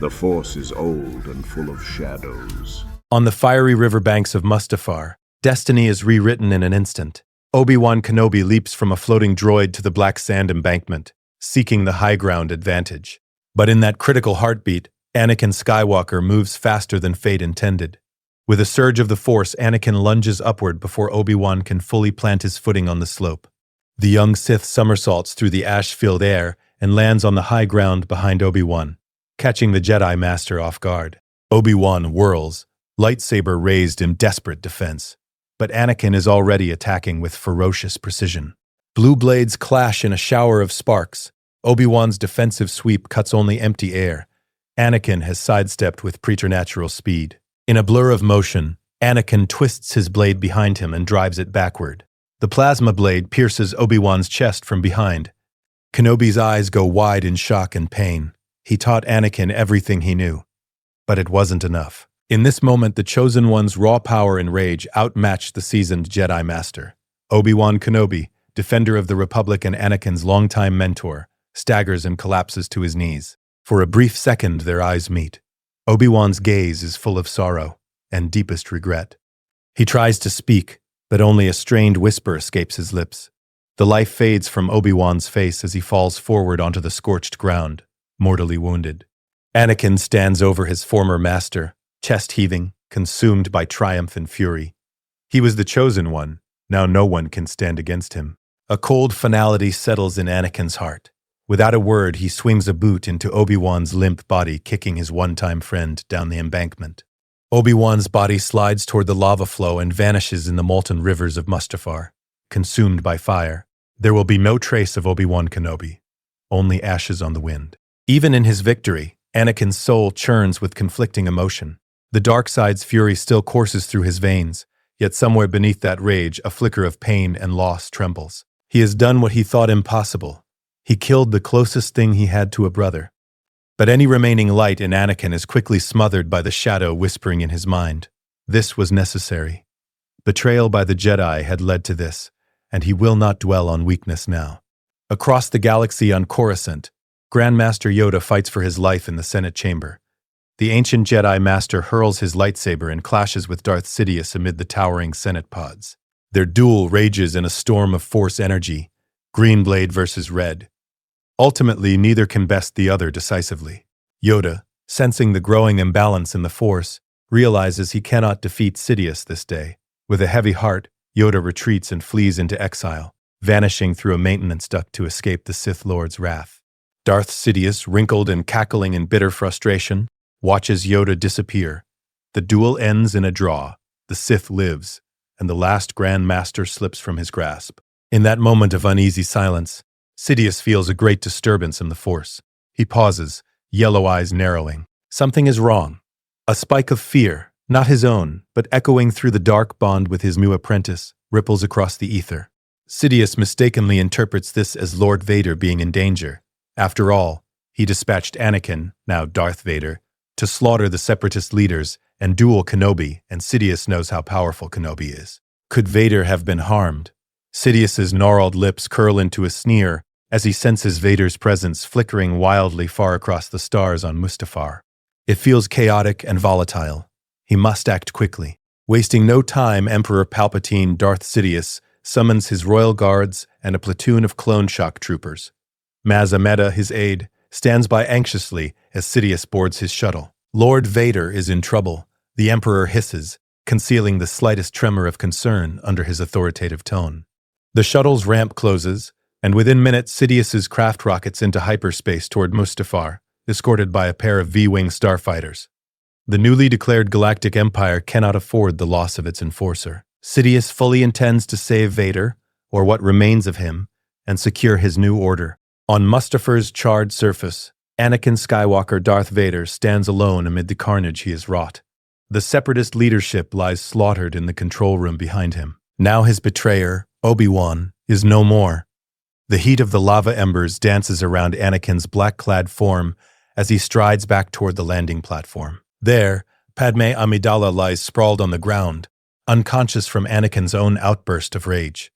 The Force is old and full of shadows. On the fiery riverbanks of Mustafar, destiny is rewritten in an instant. Obi-Wan Kenobi leaps from a floating droid to the black sand embankment, seeking the high ground advantage. But in that critical heartbeat, Anakin Skywalker moves faster than fate intended. With a surge of the Force, Anakin lunges upward before Obi-Wan can fully plant his footing on the slope. The young Sith somersaults through the ash-filled air and lands on the high ground behind Obi-Wan, catching the Jedi Master off guard. Obi-Wan whirls, lightsaber raised in desperate defense. But Anakin is already attacking with ferocious precision. Blue blades clash in a shower of sparks. Obi-Wan's defensive sweep cuts only empty air. Anakin has sidestepped with preternatural speed. In a blur of motion, Anakin twists his blade behind him and drives it backward. The plasma blade pierces Obi-Wan's chest from behind. Kenobi's eyes go wide in shock and pain. He taught Anakin everything he knew. But it wasn't enough. In this moment, the Chosen One's raw power and rage outmatched the seasoned Jedi Master. Obi-Wan Kenobi, defender of the Republic and Anakin's longtime mentor, staggers and collapses to his knees. For a brief second, their eyes meet. Obi-Wan's gaze is full of sorrow and deepest regret. He tries to speak, but only a strained whisper escapes his lips. The life fades from Obi-Wan's face as he falls forward onto the scorched ground, mortally wounded. Anakin stands over his former master, chest heaving, consumed by triumph and fury. He was the Chosen One, now no one can stand against him. A cold finality settles in Anakin's heart. Without a word, he swings a boot into Obi-Wan's limp body, kicking his one-time friend down the embankment. Obi-Wan's body slides toward the lava flow and vanishes in the molten rivers of Mustafar, consumed by fire. There will be no trace of Obi-Wan Kenobi, only ashes on the wind. Even in his victory, Anakin's soul churns with conflicting emotion. The dark side's fury still courses through his veins, yet somewhere beneath that rage, a flicker of pain and loss trembles. He has done what he thought impossible. He killed the closest thing he had to a brother. But any remaining light in Anakin is quickly smothered by the shadow whispering in his mind. This was necessary. Betrayal by the Jedi had led to this, and he will not dwell on weakness now. Across the galaxy on Coruscant, Grandmaster Yoda fights for his life in the Senate chamber. The ancient Jedi Master hurls his lightsaber and clashes with Darth Sidious amid the towering Senate pods. Their duel rages in a storm of Force energy, green blade versus red. Ultimately, neither can best the other decisively. Yoda, sensing the growing imbalance in the Force, realizes he cannot defeat Sidious this day. With a heavy heart, Yoda retreats and flees into exile, vanishing through a maintenance duct to escape the Sith Lord's wrath. Darth Sidious, wrinkled and cackling in bitter frustration, watches Yoda disappear. The duel ends in a draw. The Sith lives, and the last Grand Master slips from his grasp. In that moment of uneasy silence, Sidious feels a great disturbance in the Force. He pauses, yellow eyes narrowing. Something is wrong. A spike of fear, not his own, but echoing through the dark bond with his new apprentice, ripples across the ether. Sidious mistakenly interprets this as Lord Vader being in danger. After all, he dispatched Anakin, now Darth Vader, to slaughter the Separatist leaders and duel Kenobi, and Sidious knows how powerful Kenobi is. Could Vader have been harmed? Sidious's gnarled lips curl into a sneer as he senses Vader's presence flickering wildly far across the stars on Mustafar. It feels chaotic and volatile. He must act quickly. Wasting no time, Emperor Palpatine, Darth Sidious, summons his royal guards and a platoon of clone shock troopers. Maz Amedda, his aide, stands by anxiously as Sidious boards his shuttle. Lord Vader is in trouble, the Emperor hisses, concealing the slightest tremor of concern under his authoritative tone. The shuttle's ramp closes, and within minutes Sidious's craft rockets into hyperspace toward Mustafar, escorted by a pair of V-wing starfighters. The newly declared Galactic Empire cannot afford the loss of its enforcer. Sidious fully intends to save Vader, or what remains of him, and secure his new order. On Mustafar's charred surface, Anakin Skywalker, Darth Vader, stands alone amid the carnage he has wrought. The Separatist leadership lies slaughtered in the control room behind him. Now his betrayer, Obi-Wan, is no more. The heat of the lava embers dances around Anakin's black-clad form as he strides back toward the landing platform. There, Padme Amidala lies sprawled on the ground, unconscious from Anakin's own outburst of rage.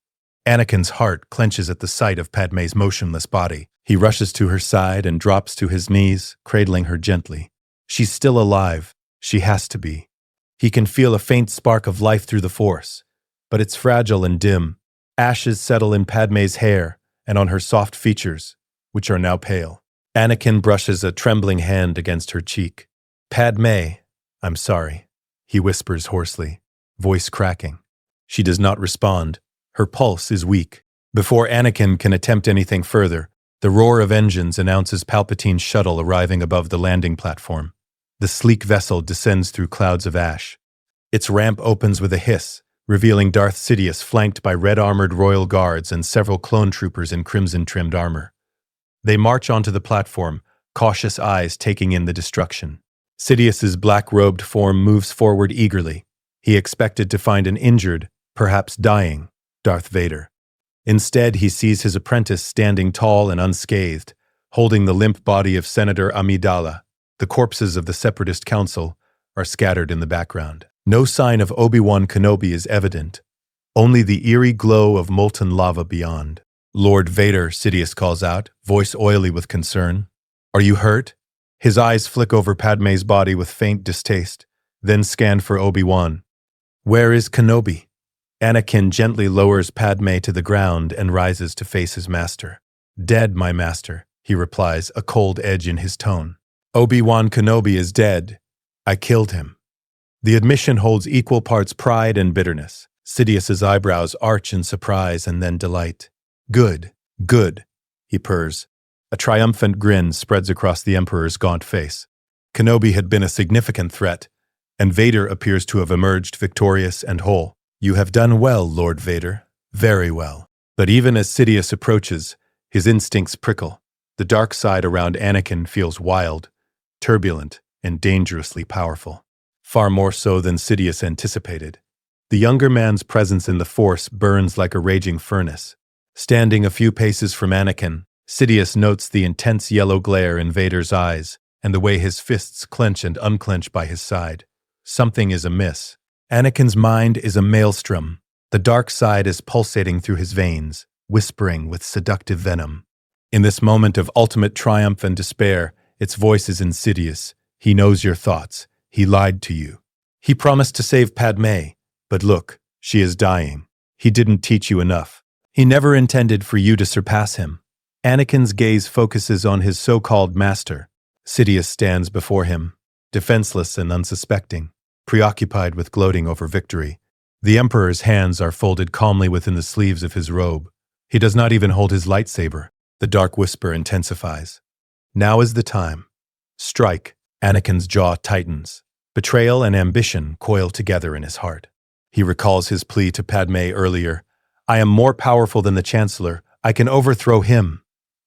Anakin's heart clenches at the sight of Padme's motionless body. He rushes to her side and drops to his knees, cradling her gently. She's still alive. She has to be. He can feel a faint spark of life through the Force, but it's fragile and dim. Ashes settle in Padme's hair and on her soft features, which are now pale. Anakin brushes a trembling hand against her cheek. Padme, I'm sorry, he whispers hoarsely, voice cracking. She does not respond. Her pulse is weak. Before Anakin can attempt anything further, the roar of engines announces Palpatine's shuttle arriving above the landing platform. The sleek vessel descends through clouds of ash. Its ramp opens with a hiss, revealing Darth Sidious flanked by red-armored royal guards and several clone troopers in crimson-trimmed armor. They march onto the platform, cautious eyes taking in the destruction. Sidious's black-robed form moves forward eagerly. He expected to find an injured, perhaps dying, Darth Vader. Instead, he sees his apprentice standing tall and unscathed, holding the limp body of Senator Amidala. The corpses of the Separatist Council are scattered in the background. No sign of Obi-Wan Kenobi is evident, only the eerie glow of molten lava beyond. Lord Vader, Sidious calls out, voice oily with concern. Are you hurt? His eyes flick over Padme's body with faint distaste, then scan for Obi-Wan. Where is Kenobi? Anakin gently lowers Padme to the ground and rises to face his master. Dead, my master, he replies, a cold edge in his tone. Obi-Wan Kenobi is dead. I killed him. The admission holds equal parts pride and bitterness. Sidious's eyebrows arch in surprise and then delight. Good, good, he purrs. A triumphant grin spreads across the Emperor's gaunt face. Kenobi had been a significant threat, and Vader appears to have emerged victorious and whole. You have done well, Lord Vader, very well. But even as Sidious approaches, his instincts prickle. The dark side around Anakin feels wild, turbulent, and dangerously powerful. Far more so than Sidious anticipated. The younger man's presence in the Force burns like a raging furnace. Standing a few paces from Anakin, Sidious notes the intense yellow glare in Vader's eyes and the way his fists clench and unclench by his side. Something is amiss. Anakin's mind is a maelstrom. The dark side is pulsating through his veins, whispering with seductive venom. In this moment of ultimate triumph and despair, its voice is insidious. He knows your thoughts. He lied to you. He promised to save Padme, but look, she is dying. He didn't teach you enough. He never intended for you to surpass him. Anakin's gaze focuses on his so-called master. Sidious stands before him, defenseless and unsuspecting, preoccupied with gloating over victory. The Emperor's hands are folded calmly within the sleeves of his robe. He does not even hold his lightsaber. The dark whisper intensifies. Now is the time. Strike. Anakin's jaw tightens. Betrayal and ambition coil together in his heart. He recalls his plea to Padme earlier. I am more powerful than the Chancellor. I can overthrow him.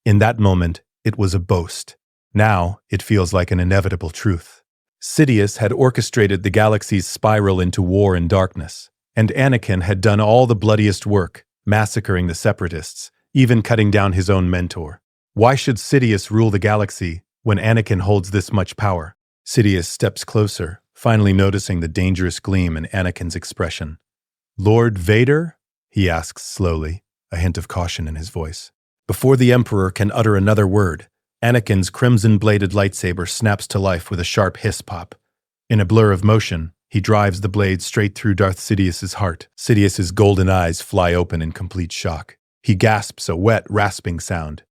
In that moment, it was a boast. Now, it feels like an inevitable truth. Sidious had orchestrated the galaxy's spiral into war and darkness, and Anakin had done all the bloodiest work, massacring the Separatists, even cutting down his own mentor. Why should Sidious rule the galaxy when Anakin holds this much power? Sidious steps closer, finally noticing the dangerous gleam in Anakin's expression. Lord Vader? He asks slowly, a hint of caution in his voice. Before the Emperor can utter another word, Anakin's crimson-bladed lightsaber snaps to life with a sharp hiss pop. In a blur of motion, he drives the blade straight through Darth Sidious's heart. Sidious's golden eyes fly open in complete shock. He gasps a wet, rasping sound.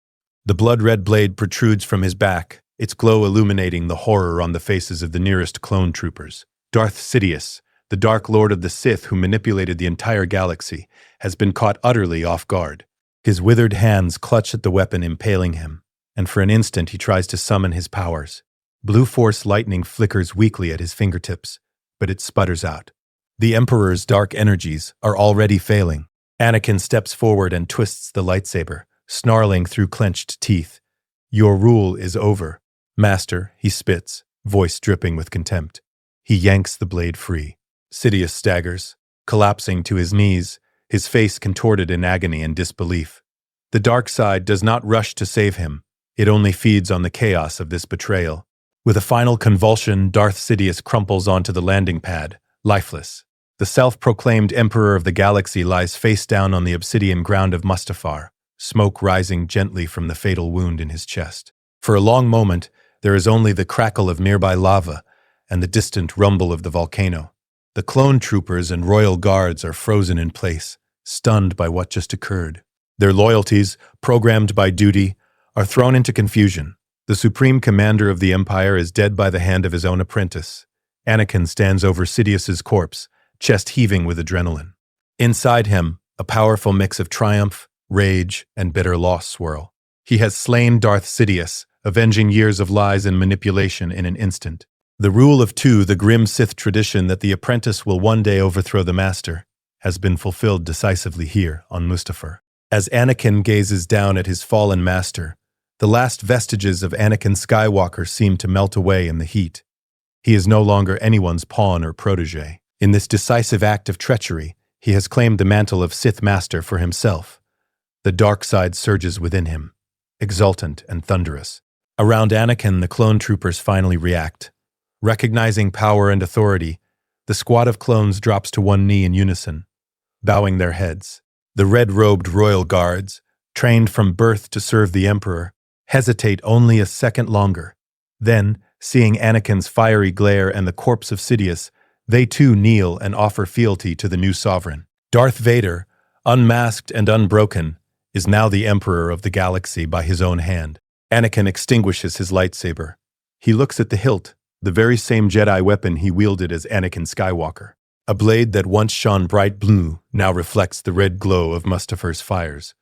The blood-red blade protrudes from his back, its glow illuminating the horror on the faces of the nearest clone troopers. Darth Sidious, the Dark Lord of the Sith who manipulated the entire galaxy, has been caught utterly off guard. His withered hands clutch at the weapon impaling him, and for an instant he tries to summon his powers. Blue Force lightning flickers weakly at his fingertips, but it sputters out. The Emperor's dark energies are already failing. Anakin steps forward and twists the lightsaber, snarling through clenched teeth. Your rule is over. Master, he spits, voice dripping with contempt. He yanks the blade free. Sidious staggers, collapsing to his knees, his face contorted in agony and disbelief. The dark side does not rush to save him. It only feeds on the chaos of this betrayal. With a final convulsion, Darth Sidious crumples onto the landing pad, lifeless. The self-proclaimed Emperor of the Galaxy lies face down on the obsidian ground of Mustafar, smoke rising gently from the fatal wound in his chest. For a long moment, there is only the crackle of nearby lava and the distant rumble of the volcano. The clone troopers and royal guards are frozen in place, stunned by what just occurred. Their loyalties, programmed by duty, are thrown into confusion. The supreme commander of the Empire is dead by the hand of his own apprentice. Anakin stands over Sidious's corpse, chest heaving with adrenaline. Inside him, a powerful mix of triumph, rage, and bitter loss swirl. He has slain Darth Sidious, avenging years of lies and manipulation in an instant. The rule of two, the grim Sith tradition that the apprentice will one day overthrow the master, has been fulfilled decisively here on Mustafar. As Anakin gazes down at his fallen master, the last vestiges of Anakin Skywalker seem to melt away in the heat. He is no longer anyone's pawn or protege. In this decisive act of treachery, he has claimed the mantle of Sith Master for himself. The dark side surges within him, exultant and thunderous. Around Anakin, the clone troopers finally react. Recognizing power and authority, the squad of clones drops to one knee in unison, bowing their heads. The red-robed royal guards, trained from birth to serve the Emperor, hesitate only a second longer. Then, seeing Anakin's fiery glare and the corpse of Sidious, they too kneel and offer fealty to the new sovereign. Darth Vader, unmasked and unbroken, is now the Emperor of the galaxy by his own hand. Anakin extinguishes his lightsaber. He looks at the hilt, the very same Jedi weapon he wielded as Anakin Skywalker. A blade that once shone bright blue now reflects the red glow of Mustafar's fires.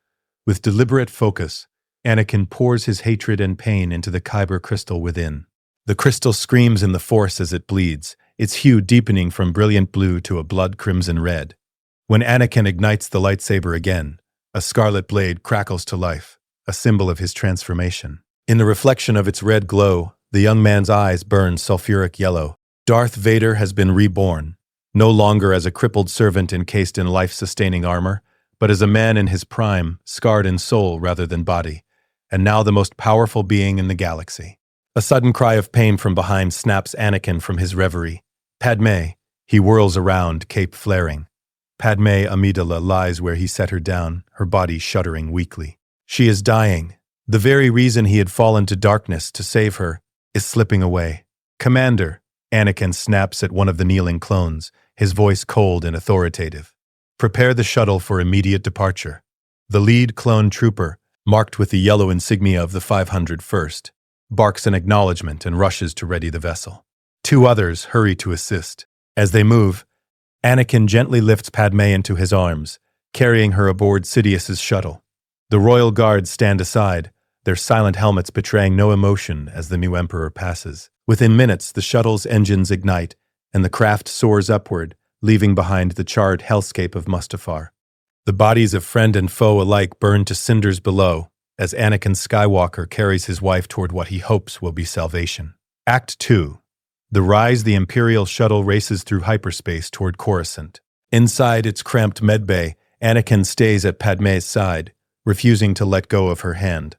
With deliberate focus, Anakin pours his hatred and pain into the kyber crystal within. The crystal screams in the Force as it bleeds, its hue deepening from brilliant blue to a blood-crimson red. When Anakin ignites the lightsaber again, a scarlet blade crackles to life, a symbol of his transformation. In the reflection of its red glow, the young man's eyes burn sulfuric yellow. Darth Vader has been reborn, no longer as a crippled servant encased in life-sustaining armor, but as a man in his prime, scarred in soul rather than body, and now the most powerful being in the galaxy. A sudden cry of pain from behind snaps Anakin from his reverie. Padme, he whirls around, cape flaring. Padme Amidala lies where he set her down, her body shuddering weakly. She is dying. The very reason he had fallen to darkness to save her is slipping away. Commander, Anakin snaps at one of the kneeling clones, his voice cold and authoritative. Prepare the shuttle for immediate departure. The lead clone trooper, marked with the yellow insignia of the 501st, barks an acknowledgement and rushes to ready the vessel. Two others hurry to assist. As they move, Anakin gently lifts Padme into his arms, carrying her aboard Sidious's shuttle. The royal guards stand aside, their silent helmets betraying no emotion as the new Emperor passes. Within minutes, the shuttle's engines ignite, and the craft soars upward, leaving behind the charred hellscape of Mustafar. The bodies of friend and foe alike burn to cinders below, as Anakin Skywalker carries his wife toward what he hopes will be salvation. Act 2. The Imperial shuttle races through hyperspace toward Coruscant. Inside its cramped medbay, Anakin stays at Padme's side, refusing to let go of her hand.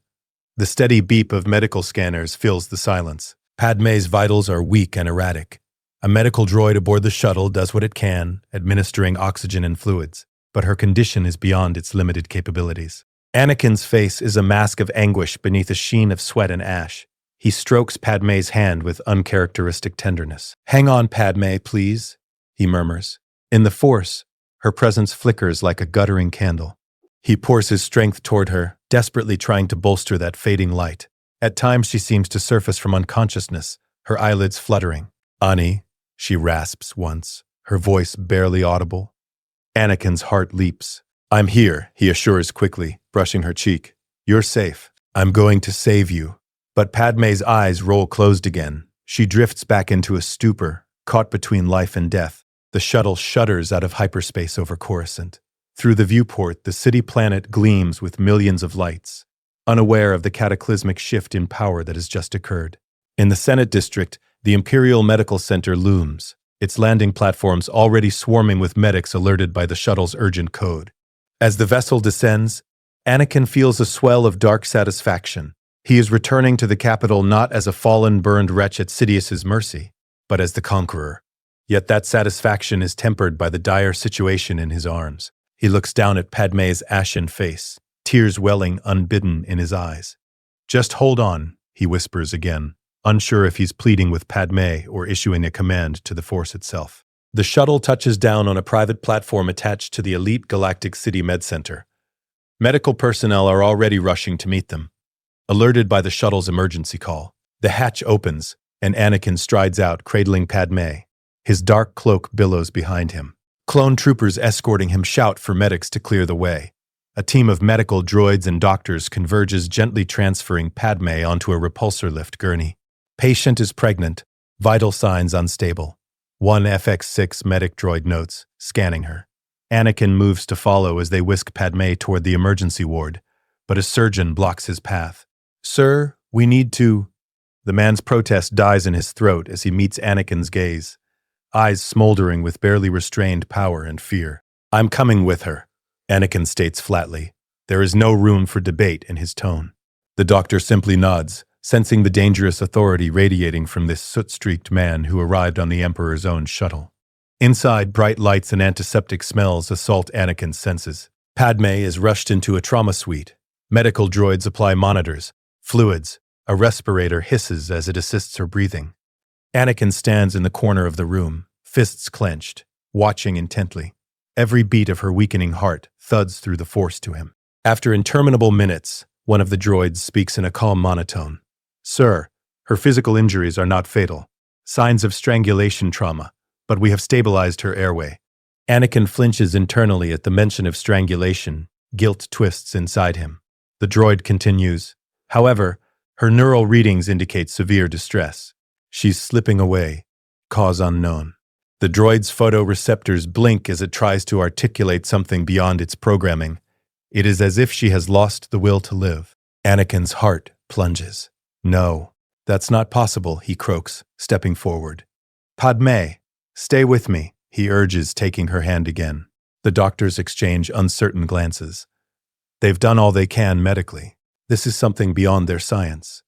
The steady beep of medical scanners fills the silence. Padme's vitals are weak and erratic. A medical droid aboard the shuttle does what it can, administering oxygen and fluids, but her condition is beyond its limited capabilities. Anakin's face is a mask of anguish beneath a sheen of sweat and ash. He strokes Padme's hand with uncharacteristic tenderness. "Hang on, Padme, please," he murmurs. In the Force, her presence flickers like a guttering candle. He pours his strength toward her, desperately trying to bolster that fading light. At times she seems to surface from unconsciousness, her eyelids fluttering. "Ani," she rasps once, her voice barely audible. Anakin's heart leaps. "I'm here," he assures quickly, brushing her cheek. "You're safe. I'm going to save you." But Padme's eyes roll closed again. She drifts back into a stupor, caught between life and death. The shuttle shudders out of hyperspace over Coruscant. Through the viewport, the city planet gleams with millions of lights, unaware of the cataclysmic shift in power that has just occurred. In the Senate District, the Imperial Medical Center looms, its landing platforms already swarming with medics alerted by the shuttle's urgent code. As the vessel descends, Anakin feels a swell of dark satisfaction. He is returning to the capital not as a fallen, burned wretch at Sidious's mercy, but as the conqueror. Yet that satisfaction is tempered by the dire situation in his arms. He looks down at Padme's ashen face, tears welling unbidden in his eyes. "Just hold on," he whispers again. unsure if he's pleading with Padme or issuing a command to the Force itself. The shuttle touches down on a private platform attached to the elite Galactic City Med Center. Medical personnel are already rushing to meet them. Alerted by the shuttle's emergency call, the hatch opens, and Anakin strides out, cradling Padme. His dark cloak billows behind him. Clone troopers escorting him shout for medics to clear the way. A team of medical droids and doctors converges, gently transferring Padme onto a repulsor lift gurney. Patient is pregnant, vital signs unstable. One FX-6 medic droid notes, scanning her. Anakin moves to follow as they whisk Padme toward the emergency ward, but a surgeon blocks his path. "Sir, we need to—" The man's protest dies in his throat as he meets Anakin's gaze, eyes smoldering with barely restrained power and fear. "I'm coming with her," Anakin states flatly. There is no room for debate in his tone. The doctor simply nods, sensing the dangerous authority radiating from this soot-streaked man who arrived on the Emperor's own shuttle. Inside, bright lights and antiseptic smells assault Anakin's senses. Padme is rushed into a trauma suite. Medical droids apply monitors, fluids. A respirator hisses as it assists her breathing. Anakin stands in the corner of the room, fists clenched, watching intently. Every beat of her weakening heart thuds through the Force to him. After interminable minutes, one of the droids speaks in a calm monotone. "Sir, her physical injuries are not fatal. Signs of strangulation trauma, but we have stabilized her airway." Anakin flinches internally at the mention of strangulation. Guilt twists inside him. The droid continues. "However, her neural readings indicate severe distress. She's slipping away. Cause unknown." The droid's photoreceptors blink as it tries to articulate something beyond its programming. It is as if she has lost the will to live. Anakin's heart plunges. "No, that's not possible," he croaks, stepping forward. "Padme, stay with me," he urges, taking her hand again. The doctors exchange uncertain glances. They've done all they can medically. This is something beyond their science.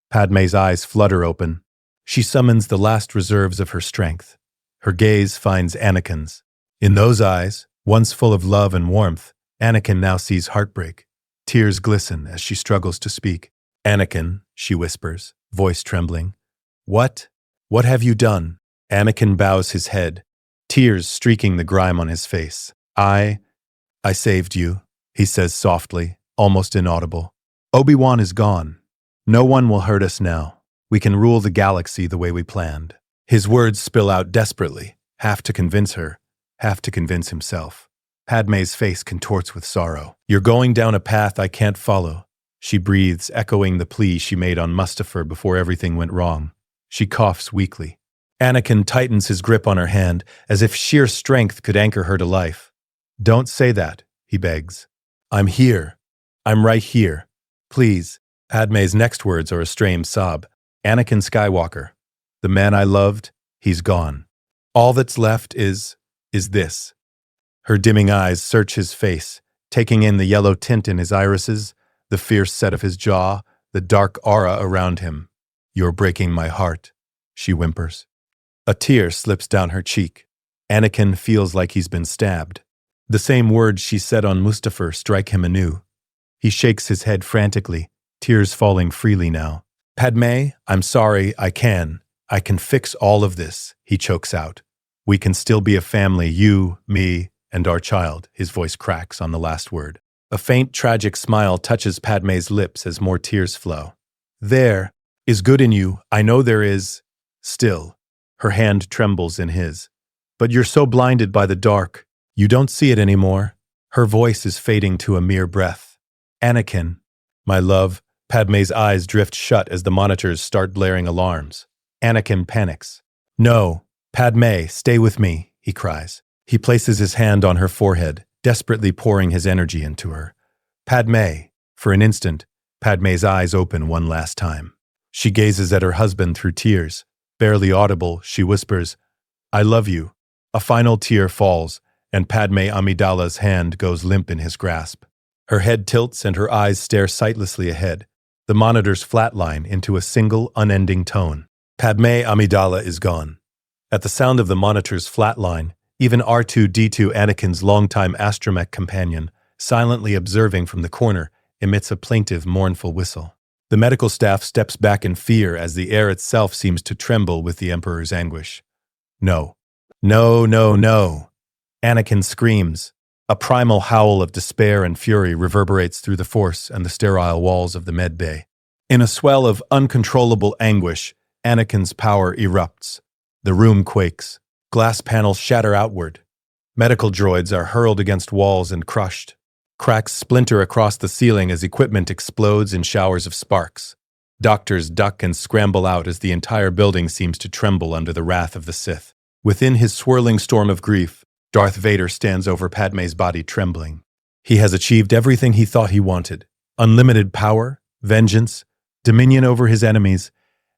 Padme's eyes flutter open. She summons the last reserves of her strength. Her gaze finds Anakin's. In those eyes, once full of love and warmth, Anakin now sees heartbreak. Tears glisten as she struggles to speak. "Anakin," she whispers, voice trembling. What have you done?" Anakin bows his head, tears streaking the grime on his face. I saved you," he says softly, almost inaudible. "Obi-Wan is gone. No one will hurt us now. We can rule the galaxy the way we planned." His words spill out desperately, half to convince her, half to convince himself. Padme's face contorts with sorrow. "You're going down a path I can't follow," she breathes, echoing the plea she made on Mustafar before everything went wrong. She coughs weakly. Anakin tightens his grip on her hand, as if sheer strength could anchor her to life. "Don't say that," he begs. "I'm here. I'm right here. Please." Padme's next words are a strained sob. "Anakin Skywalker. The man I loved, he's gone. All that's left is this." Her dimming eyes search his face, taking in the yellow tint in his irises, the fierce set of his jaw, the dark aura around him. "You're breaking my heart," she whimpers. A tear slips down her cheek. Anakin feels like he's been stabbed. The same words she said on Mustafar strike him anew. He shakes his head frantically, tears falling freely now. "Padme, I'm sorry, I can fix all of this," he chokes out. "We can still be a family, you, me, and our child." His voice cracks on the last word. A faint, tragic smile touches Padme's lips as more tears flow. "There is good in you, I know there is. Still." Her hand trembles in his. "But you're so blinded by the dark. You don't see it anymore." Her voice is fading to a mere breath. "Anakin, my love." Padme's eyes drift shut as the monitors start blaring alarms. Anakin panics. "No, Padme, stay with me," he cries. He places his hand on her forehead, desperately pouring his energy into her. "Padme." For an instant, Padme's eyes open one last time. She gazes at her husband through tears. Barely audible, she whispers, "I love you." A final tear falls, and Padme Amidala's hand goes limp in his grasp. Her head tilts and her eyes stare sightlessly ahead. The monitors flatline into a single, unending tone. Padme Amidala is gone. At the sound of the monitor's flatline, even R2-D2, Anakin's longtime astromech companion, silently observing from the corner, emits a plaintive, mournful whistle. The medical staff steps back in fear as the air itself seems to tremble with the Emperor's anguish. No. No, no, no. Anakin screams. A primal howl of despair and fury reverberates through the Force and the sterile walls of the med bay. In a swell of uncontrollable anguish, Anakin's power erupts. The room quakes. Glass panels shatter outward. Medical droids are hurled against walls and crushed. Cracks splinter across the ceiling as equipment explodes in showers of sparks. Doctors duck and scramble out as the entire building seems to tremble under the wrath of the Sith. Within his swirling storm of grief, Darth Vader stands over Padme's body trembling. He has achieved everything he thought he wanted. Unlimited power, vengeance, dominion over his enemies,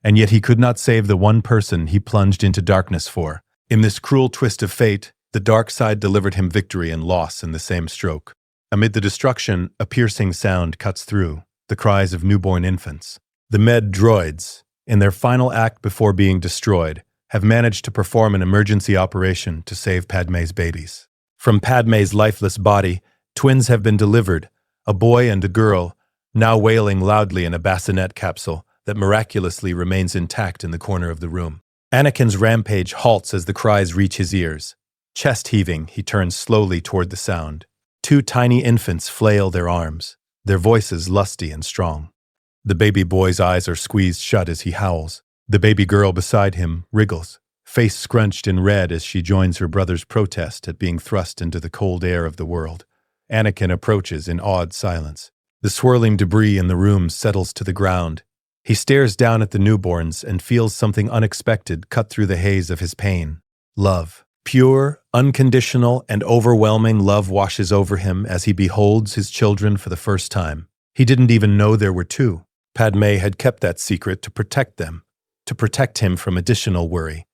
and yet he could not save the one person he plunged into darkness for. In this cruel twist of fate, the dark side delivered him victory and loss in the same stroke. Amid the destruction, a piercing sound cuts through, the cries of newborn infants. The med droids, in their final act before being destroyed, have managed to perform an emergency operation to save Padme's babies. From Padme's lifeless body, twins have been delivered, a boy and a girl, now wailing loudly in a bassinet capsule that miraculously remains intact in the corner of the room. Anakin's rampage halts as the cries reach his ears. Chest heaving, he turns slowly toward the sound. Two tiny infants flail their arms, their voices lusty and strong. The baby boy's eyes are squeezed shut as he howls. The baby girl beside him wriggles, face scrunched in red as she joins her brother's protest at being thrust into the cold air of the world. Anakin approaches in awed silence. The swirling debris in the room settles to the ground. He stares down at the newborns and feels something unexpected cut through the haze of his pain. Love. Pure, unconditional, and overwhelming love washes over him as he beholds his children for the first time. He didn't even know there were two. Padme had kept that secret to protect them, to protect him from additional worry.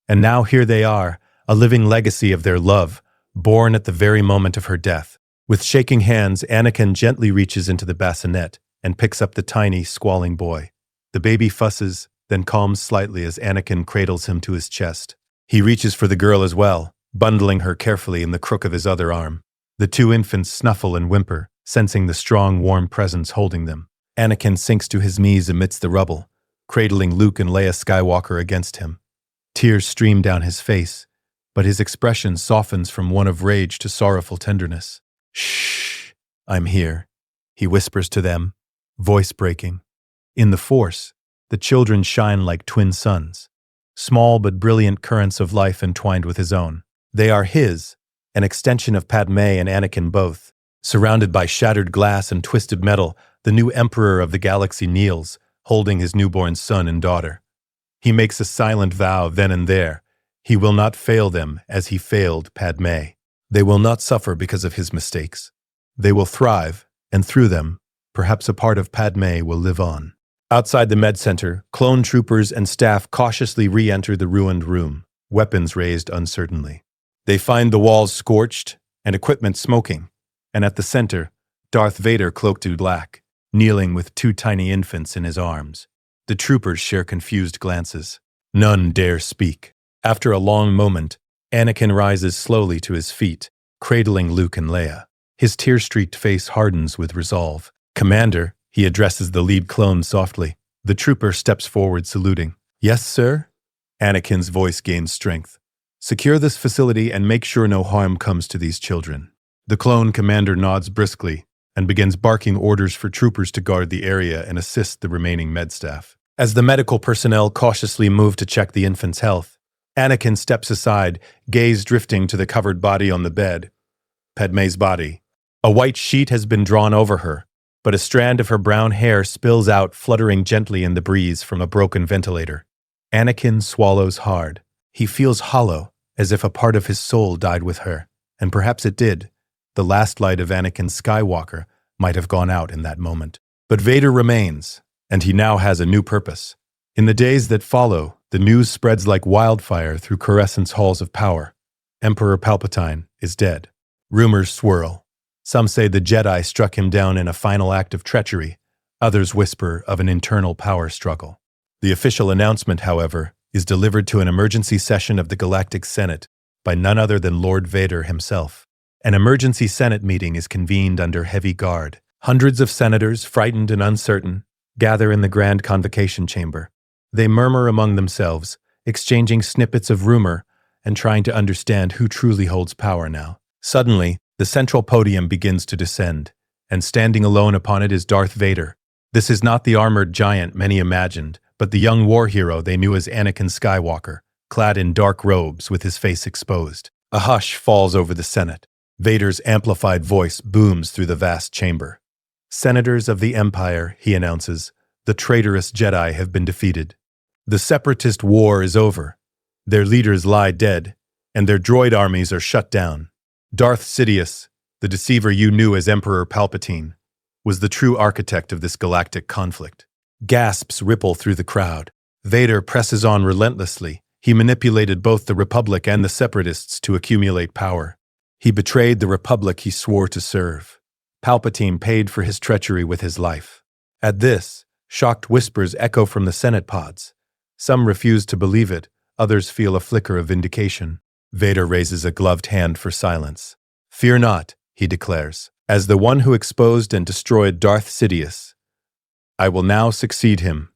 And now here they are, a living legacy of their love, born at the very moment of her death. With shaking hands, Anakin gently reaches into the bassinet and picks up the tiny, squalling boy. The baby fusses, then calms slightly as Anakin cradles him to his chest. He reaches for the girl as well, bundling her carefully in the crook of his other arm. The two infants snuffle and whimper, sensing the strong, warm presence holding them. Anakin sinks to his knees amidst the rubble, cradling Luke and Leia Skywalker against him. Tears stream down his face, but his expression softens from one of rage to sorrowful tenderness. "Shh, I'm here," he whispers to them, voice breaking. In the Force, the children shine like twin suns, small but brilliant currents of life entwined with his own. They are his, an extension of Padme and Anakin both. Surrounded by shattered glass and twisted metal, the new Emperor of the galaxy kneels, holding his newborn son and daughter. He makes a silent vow then and there. He will not fail them as he failed Padme. They will not suffer because of his mistakes. They will thrive, and through them, perhaps a part of Padme will live on. Outside the med center, clone troopers and staff cautiously re-enter the ruined room, weapons raised uncertainly. They find the walls scorched and equipment smoking, and at the center, Darth Vader cloaked in black, kneeling with two tiny infants in his arms. The troopers share confused glances. None dare speak. After a long moment, Anakin rises slowly to his feet, cradling Luke and Leia. His tear-streaked face hardens with resolve. "Commander," he addresses the lead clone softly. The trooper steps forward, saluting. "Yes, sir?" Anakin's voice gains strength. "Secure this facility and make sure no harm comes to these children." The clone commander nods briskly and begins barking orders for troopers to guard the area and assist the remaining med staff. As the medical personnel cautiously move to check the infant's health, Anakin steps aside, gaze drifting to the covered body on the bed. Padme's body. A white sheet has been drawn over her, but a strand of her brown hair spills out, fluttering gently in the breeze from a broken ventilator. Anakin swallows hard. He feels hollow, as if a part of his soul died with her, and perhaps it did. The last light of Anakin Skywalker might have gone out in that moment. But Vader remains, and he now has a new purpose. In the days that follow, the news spreads like wildfire through Coruscant's halls of power. Emperor Palpatine is dead. Rumors swirl. Some say the Jedi struck him down in a final act of treachery. Others whisper of an internal power struggle. The official announcement, however, is delivered to an emergency session of the Galactic Senate by none other than Lord Vader himself. An emergency Senate meeting is convened under heavy guard. Hundreds of senators, frightened and uncertain, gather in the grand convocation chamber. They murmur among themselves, exchanging snippets of rumor and trying to understand who truly holds power now. Suddenly, the central podium begins to descend, and standing alone upon it is Darth Vader. This is not the armored giant many imagined, but the young war hero they knew as Anakin Skywalker, clad in dark robes with his face exposed. A hush falls over the Senate. Vader's amplified voice booms through the vast chamber. "Senators of the Empire," he announces, "the traitorous Jedi have been defeated. The Separatist war is over. Their leaders lie dead, and their droid armies are shut down. Darth Sidious, the deceiver you knew as Emperor Palpatine, was the true architect of this galactic conflict." Gasps ripple through the crowd. Vader presses on relentlessly. He manipulated both the Republic and the Separatists to accumulate power. He betrayed the Republic he swore to serve. Palpatine paid for his treachery with his life. At this, shocked whispers echo from the Senate pods. Some refuse to believe it, others feel a flicker of vindication. Vader raises a gloved hand for silence. "Fear not," he declares. "As the one who exposed and destroyed Darth Sidious, I will now succeed him.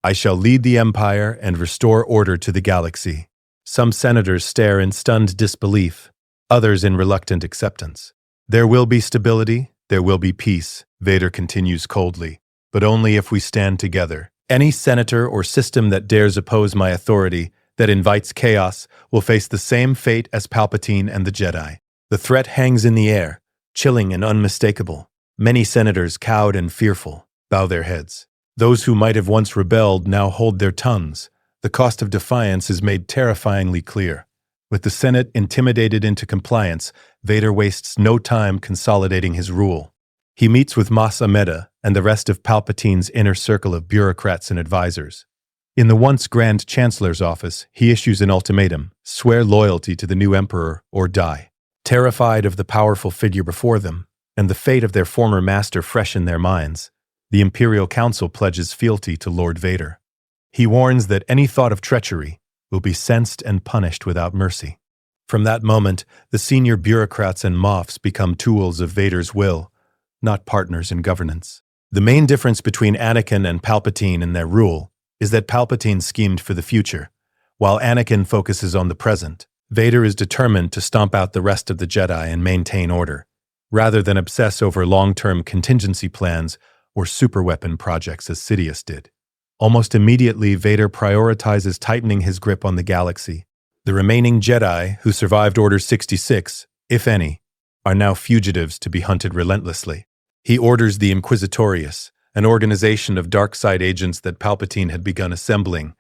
I shall lead the Empire and restore order to the galaxy." Some senators stare in stunned disbelief, others in reluctant acceptance. "There will be stability, there will be peace," Vader continues coldly, "but only if we stand together. Any senator or system that dares oppose my authority, that invites chaos, will face the same fate as Palpatine and the Jedi." The threat hangs in the air, chilling and unmistakable. Many senators, cowed and fearful, bow their heads. Those who might have once rebelled now hold their tongues. The cost of defiance is made terrifyingly clear. With the Senate intimidated into compliance, Vader wastes no time consolidating his rule. He meets with Mas Amedda and the rest of Palpatine's inner circle of bureaucrats and advisors. In the once Grand Chancellor's office, he issues an ultimatum: swear loyalty to the new emperor or die. Terrified of the powerful figure before them, and the fate of their former master fresh in their minds, the Imperial Council pledges fealty to Lord Vader. He warns that any thought of treachery will be sensed and punished without mercy. From that moment, the senior bureaucrats and Moffs become tools of Vader's will, not partners in governance. The main difference between Anakin and Palpatine in their rule is that Palpatine schemed for the future, while Anakin focuses on the present. Vader is determined to stomp out the rest of the Jedi and maintain order, rather than obsess over long-term contingency plans or superweapon projects as Sidious did. Almost immediately, Vader prioritizes tightening his grip on the galaxy. The remaining Jedi who survived Order 66, if any, are now fugitives to be hunted relentlessly. He orders the Inquisitorius, an organization of dark side agents that Palpatine had begun assembling,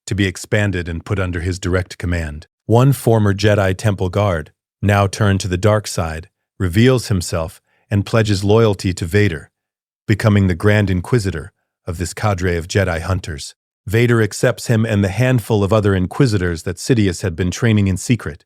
to be expanded and put under his direct command. One former Jedi Temple guard, now turned to the dark side, reveals himself and pledges loyalty to Vader, becoming the Grand Inquisitor of this cadre of Jedi hunters. Vader accepts him and the handful of other Inquisitors that Sidious had been training in secret,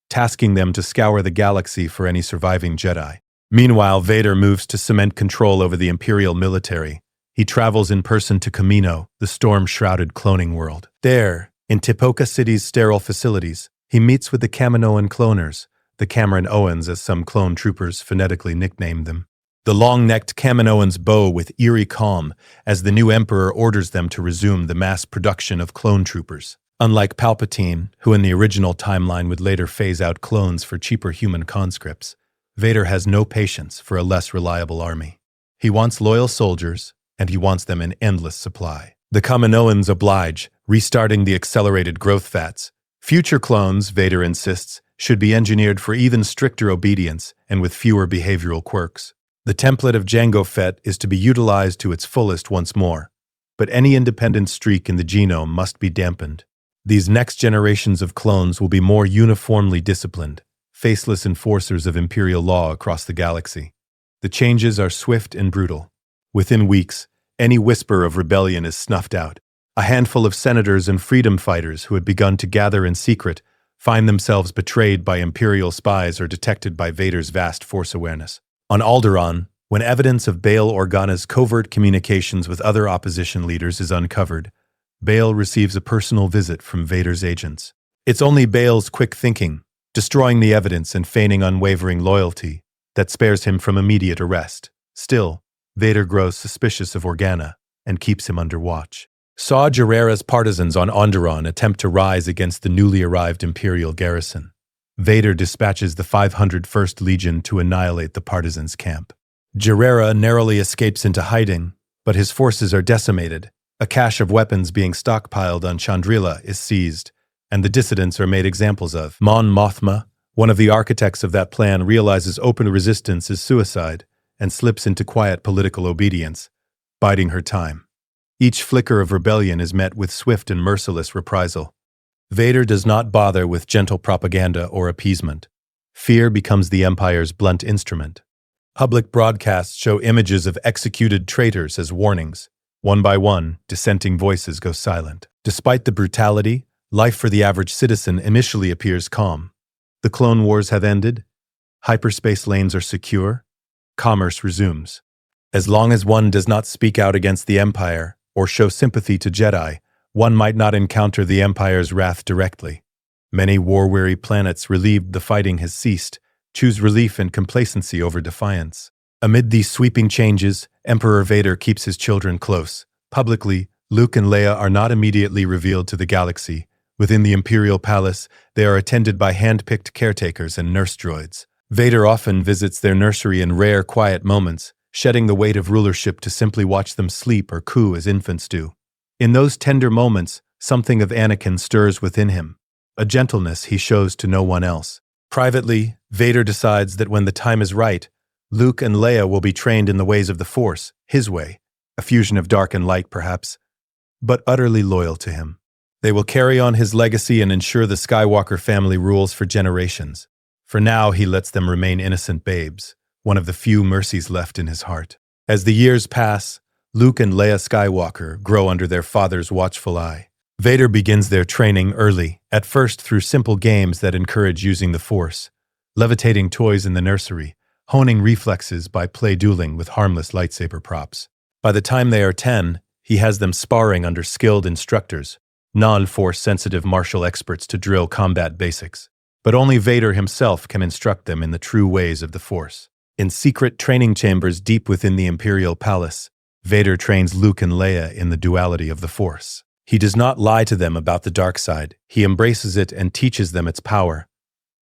tasking them to scour the galaxy for any surviving Jedi. Meanwhile, Vader moves to cement control over the Imperial military. He travels in person to Kamino, the storm-shrouded cloning world. There, in Tipoca City's sterile facilities, he meets with the Kaminoan cloners, the Cameron Owens as some clone troopers phonetically nicknamed them. The long-necked Kaminoans bow with eerie calm as the new emperor orders them to resume the mass production of clone troopers. Unlike Palpatine, who in the original timeline would later phase out clones for cheaper human conscripts, Vader has no patience for a less reliable army. He wants loyal soldiers, and he wants them in endless supply. The Kaminoans oblige, restarting the accelerated growth fats. Future clones, Vader insists, should be engineered for even stricter obedience and with fewer behavioral quirks. The template of Jango Fett is to be utilized to its fullest once more, but any independent streak in the genome must be dampened. These next generations of clones will be more uniformly disciplined, faceless enforcers of imperial law across the galaxy. The changes are swift and brutal. Within weeks, any whisper of rebellion is snuffed out. A handful of senators and freedom fighters who had begun to gather in secret find themselves betrayed by imperial spies or detected by Vader's vast force awareness. On Alderaan, when evidence of Bail Organa's covert communications with other opposition leaders is uncovered, Bail receives a personal visit from Vader's agents. It's only Bail's quick thinking, destroying the evidence and feigning unwavering loyalty, that spares him from immediate arrest. Still, Vader grows suspicious of Organa, and keeps him under watch. Saw Gerrera's partisans on Onderon attempt to rise against the newly arrived Imperial garrison. Vader dispatches the 501st Legion to annihilate the partisans' camp. Gerrera narrowly escapes into hiding, but his forces are decimated. A cache of weapons being stockpiled on Chandrila is seized, and the dissidents are made examples of. Mon Mothma, one of the architects of that plan, realizes open resistance is suicide and slips into quiet political obedience, biding her time. Each flicker of rebellion is met with swift and merciless reprisal. Vader does not bother with gentle propaganda or appeasement. Fear becomes the Empire's blunt instrument. Public broadcasts show images of executed traitors as warnings. One by one, dissenting voices go silent. Despite the brutality, life for the average citizen initially appears calm. The Clone Wars have ended. Hyperspace lanes are secure. Commerce resumes. As long as one does not speak out against the Empire or show sympathy to Jedi, one might not encounter the Empire's wrath directly. Many war-weary planets relieved the fighting has ceased, choose relief and complacency over defiance. Amid these sweeping changes, Emperor Vader keeps his children close. Publicly, Luke and Leia are not immediately revealed to the galaxy. Within the Imperial Palace, they are attended by hand-picked caretakers and nurse droids. Vader often visits their nursery in rare, quiet moments, shedding the weight of rulership to simply watch them sleep or coo as infants do. In those tender moments, something of Anakin stirs within him, a gentleness he shows to no one else. Privately, Vader decides that when the time is right, Luke and Leia will be trained in the ways of the Force, his way, a fusion of dark and light perhaps, but utterly loyal to him. They will carry on his legacy and ensure the Skywalker family rules for generations. For now, he lets them remain innocent babes, one of the few mercies left in his heart. As the years pass, Luke and Leia Skywalker grow under their father's watchful eye. Vader begins their training early, at first through simple games that encourage using the Force, levitating toys in the nursery, honing reflexes by play-dueling with harmless lightsaber props. By the time they are 10, he has them sparring under skilled instructors, non-Force-sensitive martial experts to drill combat basics. But only Vader himself can instruct them in the true ways of the Force. In secret training chambers deep within the Imperial Palace, Vader trains Luke and Leia in the duality of the Force. He does not lie to them about the dark side. He embraces it and teaches them its power.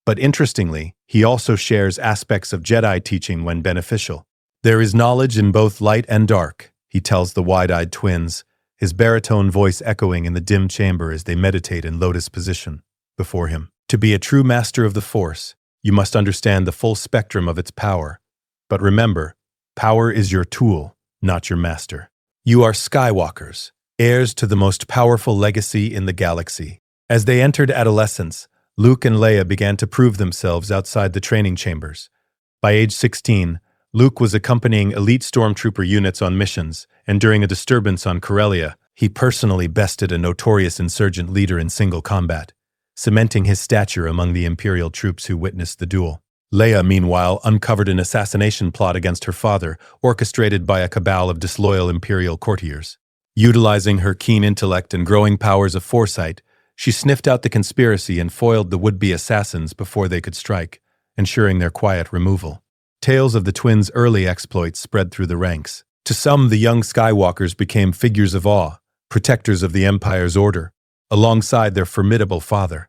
But interestingly, he also shares aspects of Jedi teaching when beneficial. There is knowledge in both light and dark, he tells the wide-eyed twins, his baritone voice echoing in the dim chamber as they meditate in lotus position before him. To be a true master of the Force, you must understand the full spectrum of its power. But remember, power is your tool, not your master. You are Skywalkers, heirs to the most powerful legacy in the galaxy. As they entered adolescence, Luke and Leia began to prove themselves outside the training chambers. By age 16, Luke was accompanying elite stormtrooper units on missions, and during a disturbance on Corellia, he personally bested a notorious insurgent leader in single combat, cementing his stature among the Imperial troops who witnessed the duel. Leia, meanwhile, uncovered an assassination plot against her father, orchestrated by a cabal of disloyal Imperial courtiers. Utilizing her keen intellect and growing powers of foresight, she sniffed out the conspiracy and foiled the would-be assassins before they could strike, ensuring their quiet removal. Tales of the twins' early exploits spread through the ranks. To some, the young Skywalkers became figures of awe, protectors of the Empire's order, alongside their formidable father.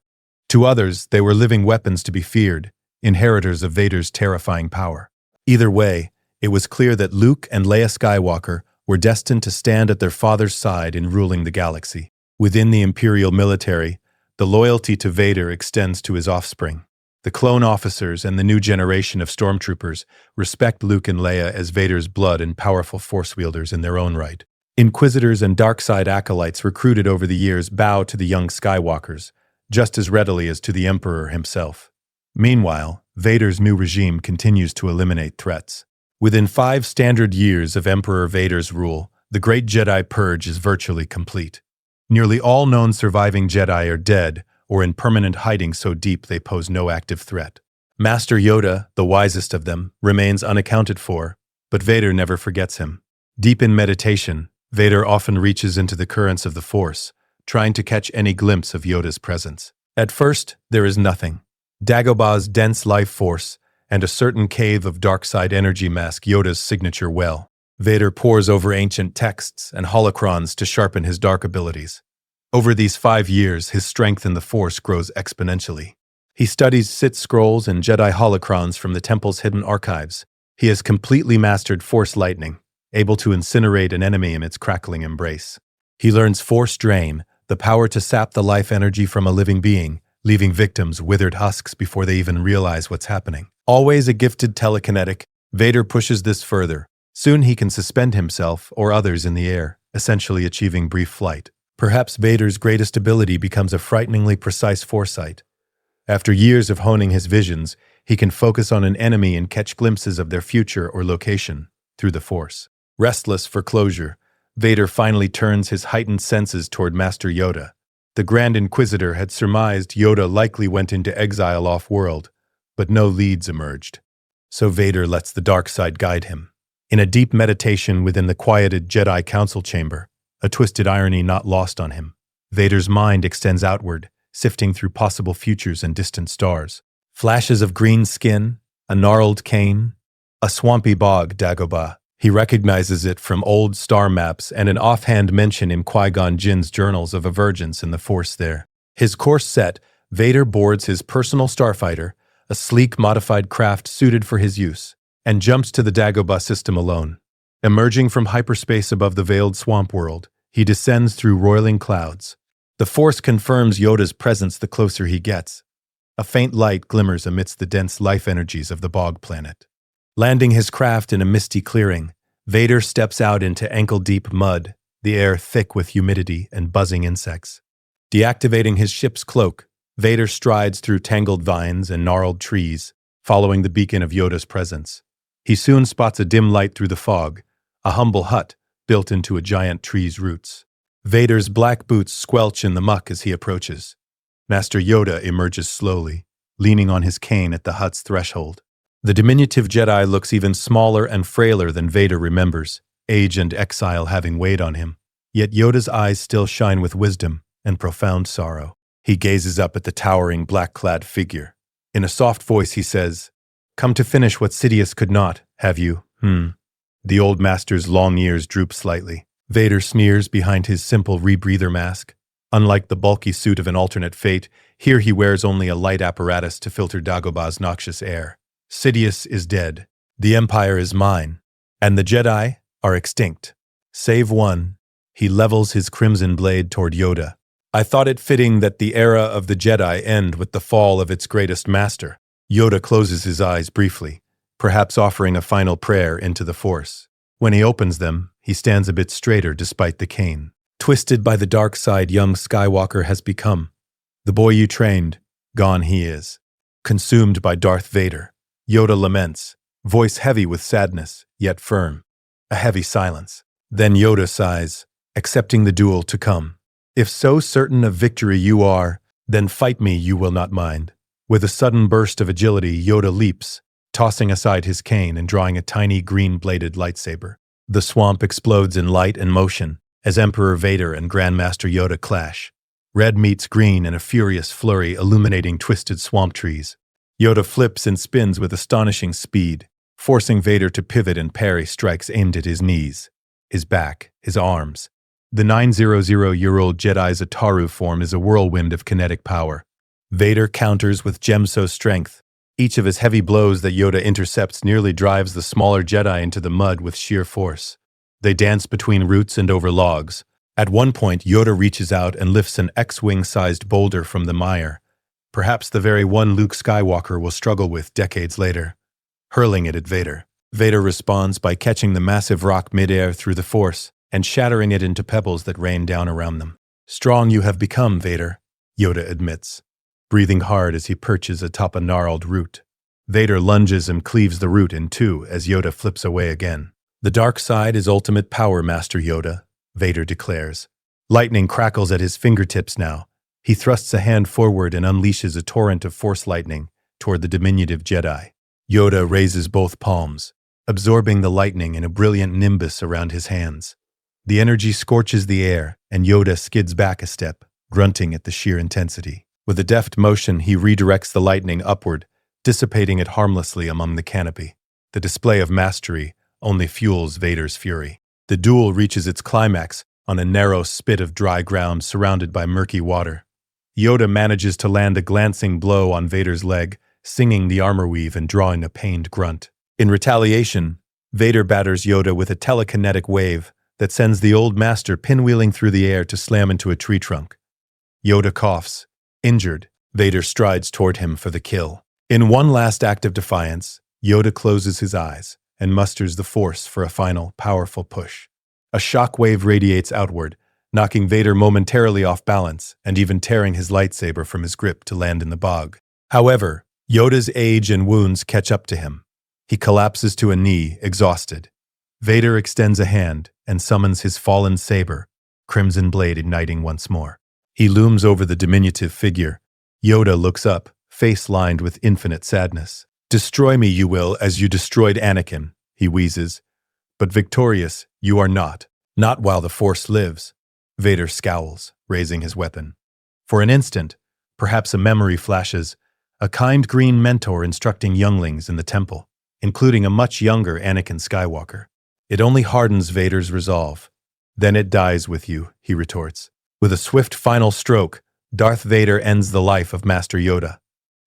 To others, they were living weapons to be feared, inheritors of Vader's terrifying power. Either way, it was clear that Luke and Leia Skywalker were destined to stand at their father's side in ruling the galaxy. Within the Imperial military, the loyalty to Vader extends to his offspring. The clone officers and the new generation of stormtroopers respect Luke and Leia as Vader's blood and powerful force wielders in their own right. Inquisitors and dark-side acolytes recruited over the years bow to the young Skywalkers, just as readily as to the Emperor himself. Meanwhile, Vader's new regime continues to eliminate threats. Within 5 standard years of Emperor Vader's rule, the Great Jedi Purge is virtually complete. Nearly all known surviving Jedi are dead or in permanent hiding so deep they pose no active threat. Master Yoda, the wisest of them, remains unaccounted for, but Vader never forgets him. Deep in meditation, Vader often reaches into the currents of the Force, trying to catch any glimpse of Yoda's presence. At first, there is nothing. Dagobah's dense life force and a certain cave of dark-side energy mask Yoda's signature well. Vader pores over ancient texts and holocrons to sharpen his dark abilities. Over these 5 years, his strength in the Force grows exponentially. He studies Sith scrolls and Jedi holocrons from the temple's hidden archives. He has completely mastered Force lightning, able to incinerate an enemy in its crackling embrace. He learns Force drain, the power to sap the life energy from a living being, leaving victims withered husks before they even realize what's happening. Always a gifted telekinetic, Vader pushes this further. Soon he can suspend himself or others in the air, essentially achieving brief flight. Perhaps Vader's greatest ability becomes a frighteningly precise foresight. After years of honing his visions, he can focus on an enemy and catch glimpses of their future or location through the Force. Restless for closure, Vader finally turns his heightened senses toward Master Yoda. The Grand Inquisitor had surmised Yoda likely went into exile off-world, but no leads emerged. So Vader lets the dark side guide him. In a deep meditation within the quieted Jedi Council chamber, a twisted irony not lost on him, Vader's mind extends outward, sifting through possible futures and distant stars. Flashes of green skin, a gnarled cane, a swampy bog, Dagobah. He recognizes it from old star maps and an offhand mention in Qui-Gon Jinn's journals of emergence in the Force there. His course set, Vader boards his personal starfighter, a sleek modified craft suited for his use, and jumps to the Dagobah system alone. Emerging from hyperspace above the veiled swamp world, he descends through roiling clouds. The Force confirms Yoda's presence the closer he gets. A faint light glimmers amidst the dense life energies of the bog planet. Landing his craft in a misty clearing, Vader steps out into ankle-deep mud, the air thick with humidity and buzzing insects. Deactivating his ship's cloak, Vader strides through tangled vines and gnarled trees, following the beacon of Yoda's presence. He soon spots a dim light through the fog, a humble hut built into a giant tree's roots. Vader's black boots squelch in the muck as he approaches. Master Yoda emerges slowly, leaning on his cane at the hut's threshold. The diminutive Jedi looks even smaller and frailer than Vader remembers, age and exile having weighed on him. Yet Yoda's eyes still shine with wisdom and profound sorrow. He gazes up at the towering black-clad figure. In a soft voice he says, "Come to finish what Sidious could not, have you? The old master's long ears droop slightly. Vader sneers behind his simple rebreather mask. Unlike the bulky suit of an alternate fate, here he wears only a light apparatus to filter Dagobah's noxious air. Sidious is dead. The Empire is mine. And the Jedi are extinct. Save one." He levels his crimson blade toward Yoda. "I thought it fitting that the era of the Jedi end with the fall of its greatest master." Yoda closes his eyes briefly, perhaps offering a final prayer into the Force. When he opens them, he stands a bit straighter despite the cane. Twisted by the dark side young Skywalker has become. The boy you trained, gone he is. Consumed by Darth Vader, Yoda laments, voice heavy with sadness, yet firm. A heavy silence. Then Yoda sighs, accepting the duel to come. "If so certain of victory you are, then fight me you will not mind." With a sudden burst of agility, Yoda leaps, tossing aside his cane and drawing a tiny green-bladed lightsaber. The swamp explodes in light and motion as Emperor Vader and Grandmaster Yoda clash. Red meets green in a furious flurry illuminating twisted swamp trees. Yoda flips and spins with astonishing speed, forcing Vader to pivot and parry strikes aimed at his knees, his back, his arms. The 900-year-old Jedi's Ataru form is a whirlwind of kinetic power. Vader counters with Gemso strength. Each of his heavy blows that Yoda intercepts nearly drives the smaller Jedi into the mud with sheer force. They dance between roots and over logs. At one point, Yoda reaches out and lifts an X-wing-sized boulder from the mire, perhaps the very one Luke Skywalker will struggle with decades later, hurling it at Vader. Vader responds by catching the massive rock midair through the Force and shattering it into pebbles that rain down around them. "Strong you have become, Vader," Yoda admits, breathing hard as he perches atop a gnarled root. Vader lunges and cleaves the root in two as Yoda flips away again. "The dark side is ultimate power, Master Yoda," Vader declares. Lightning crackles at his fingertips now. He thrusts a hand forward and unleashes a torrent of force lightning toward the diminutive Jedi. Yoda raises both palms, absorbing the lightning in a brilliant nimbus around his hands. The energy scorches the air, and Yoda skids back a step, grunting at the sheer intensity. With a deft motion, he redirects the lightning upward, dissipating it harmlessly among the canopy. The display of mastery, only fuels Vader's fury. The duel reaches its climax on a narrow spit of dry ground surrounded by murky water. Yoda manages to land a glancing blow on Vader's leg, singing the armor weave and drawing a pained grunt. In retaliation, Vader batters Yoda with a telekinetic wave that sends the old master pinwheeling through the air to slam into a tree trunk. Yoda coughs. Injured, Vader strides toward him for the kill. In one last act of defiance, Yoda closes his eyes and musters the Force for a final, powerful push. A shock wave radiates outward, knocking Vader momentarily off balance and even tearing his lightsaber from his grip to land in the bog. However, Yoda's age and wounds catch up to him. He collapses to a knee, exhausted. Vader extends a hand and summons his fallen saber, crimson blade igniting once more. He looms over the diminutive figure. Yoda looks up, face lined with infinite sadness. "Destroy me, you will, as you destroyed Anakin," he wheezes. "But victorious, you are not. Not while the Force lives." Vader scowls, raising his weapon. For an instant, perhaps a memory flashes, a kind green mentor instructing younglings in the temple, including a much younger Anakin Skywalker. It only hardens Vader's resolve. "Then it dies with you," he retorts. With a swift final stroke, Darth Vader ends the life of Master Yoda.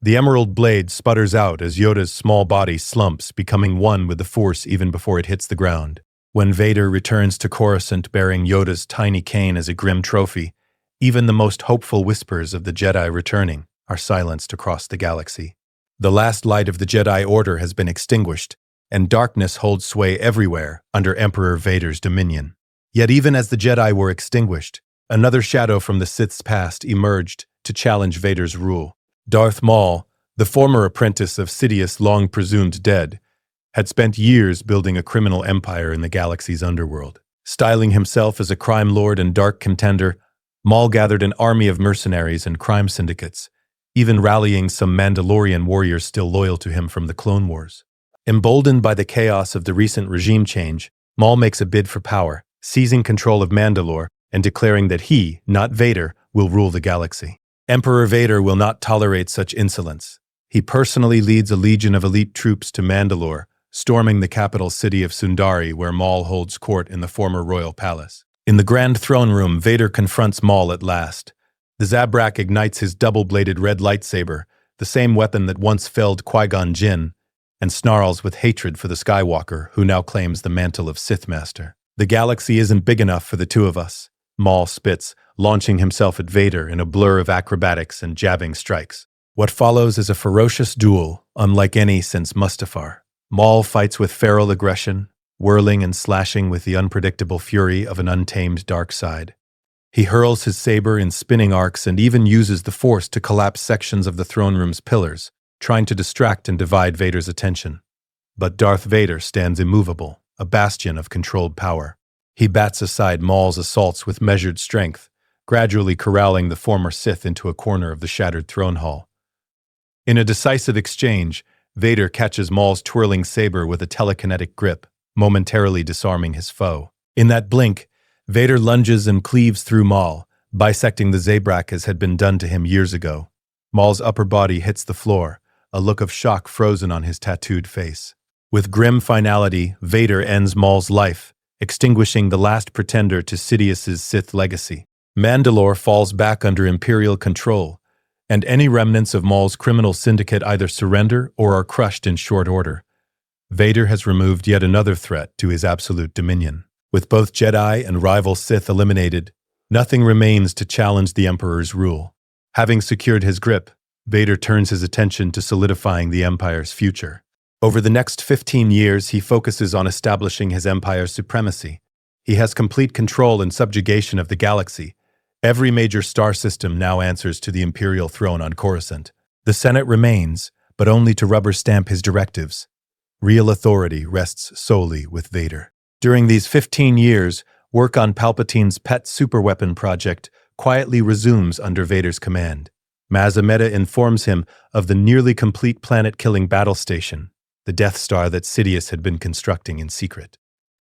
The emerald blade sputters out as Yoda's small body slumps, becoming one with the Force even before it hits the ground. When Vader returns to Coruscant bearing Yoda's tiny cane as a grim trophy, even the most hopeful whispers of the Jedi returning are silenced across the galaxy. The last light of the Jedi Order has been extinguished, and darkness holds sway everywhere under Emperor Vader's dominion. Yet even as the Jedi were extinguished, another shadow from the Sith's past emerged to challenge Vader's rule. Darth Maul, the former apprentice of Sidious long presumed dead, had spent years building a criminal empire in the galaxy's underworld. Styling himself as a crime lord and dark contender, Maul gathered an army of mercenaries and crime syndicates, even rallying some Mandalorian warriors still loyal to him from the Clone Wars. Emboldened by the chaos of the recent regime change, Maul makes a bid for power, seizing control of Mandalore and declaring that he, not Vader, will rule the galaxy. Emperor Vader will not tolerate such insolence. He personally leads a legion of elite troops to Mandalore, storming the capital city of Sundari, where Maul holds court in the former royal palace. In the grand throne room, Vader confronts Maul at last. The Zabrak ignites his double-bladed red lightsaber, the same weapon that once felled Qui-Gon Jinn, and snarls with hatred for the Skywalker, who now claims the mantle of Sith Master. "The galaxy isn't big enough for the two of us," Maul spits, launching himself at Vader in a blur of acrobatics and jabbing strikes. What follows is a ferocious duel, unlike any since Mustafar. Maul fights with feral aggression, whirling and slashing with the unpredictable fury of an untamed dark side. He hurls his saber in spinning arcs and even uses the Force to collapse sections of the throne room's pillars, trying to distract and divide Vader's attention. But Darth Vader stands immovable, a bastion of controlled power. He bats aside Maul's assaults with measured strength, gradually corralling the former Sith into a corner of the shattered throne hall. In a decisive exchange, Vader catches Maul's twirling saber with a telekinetic grip, momentarily disarming his foe. In that blink, Vader lunges and cleaves through Maul, bisecting the Zabrak as had been done to him years ago. Maul's upper body hits the floor, a look of shock frozen on his tattooed face. With grim finality, Vader ends Maul's life, extinguishing the last pretender to Sidious's Sith legacy. Mandalore falls back under Imperial control, and any remnants of Maul's criminal syndicate either surrender or are crushed in short order. Vader has removed yet another threat to his absolute dominion. With both Jedi and rival Sith eliminated, nothing remains to challenge the Emperor's rule. Having secured his grip, Vader turns his attention to solidifying the Empire's future. Over the next 15 years, he focuses on establishing his Empire's supremacy. He has complete control and subjugation of the galaxy. Every major star system now answers to the Imperial throne on Coruscant. The Senate remains, but only to rubber stamp his directives. Real authority rests solely with Vader. During these 15 years, work on Palpatine's pet superweapon project quietly resumes under Vader's command. Maz Amedda informs him of the nearly complete planet-killing battle station, the Death Star that Sidious had been constructing in secret.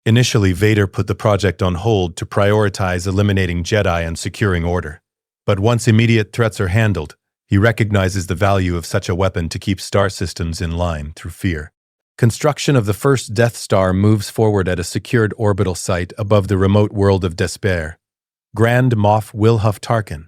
Initially, Vader put the project on hold to prioritize eliminating Jedi and securing order. But once immediate threats are handled, he recognizes the value of such a weapon to keep star systems in line through fear. Construction of the first Death Star moves forward at a secured orbital site above the remote world of Despair. Grand Moff Wilhuff Tarkin,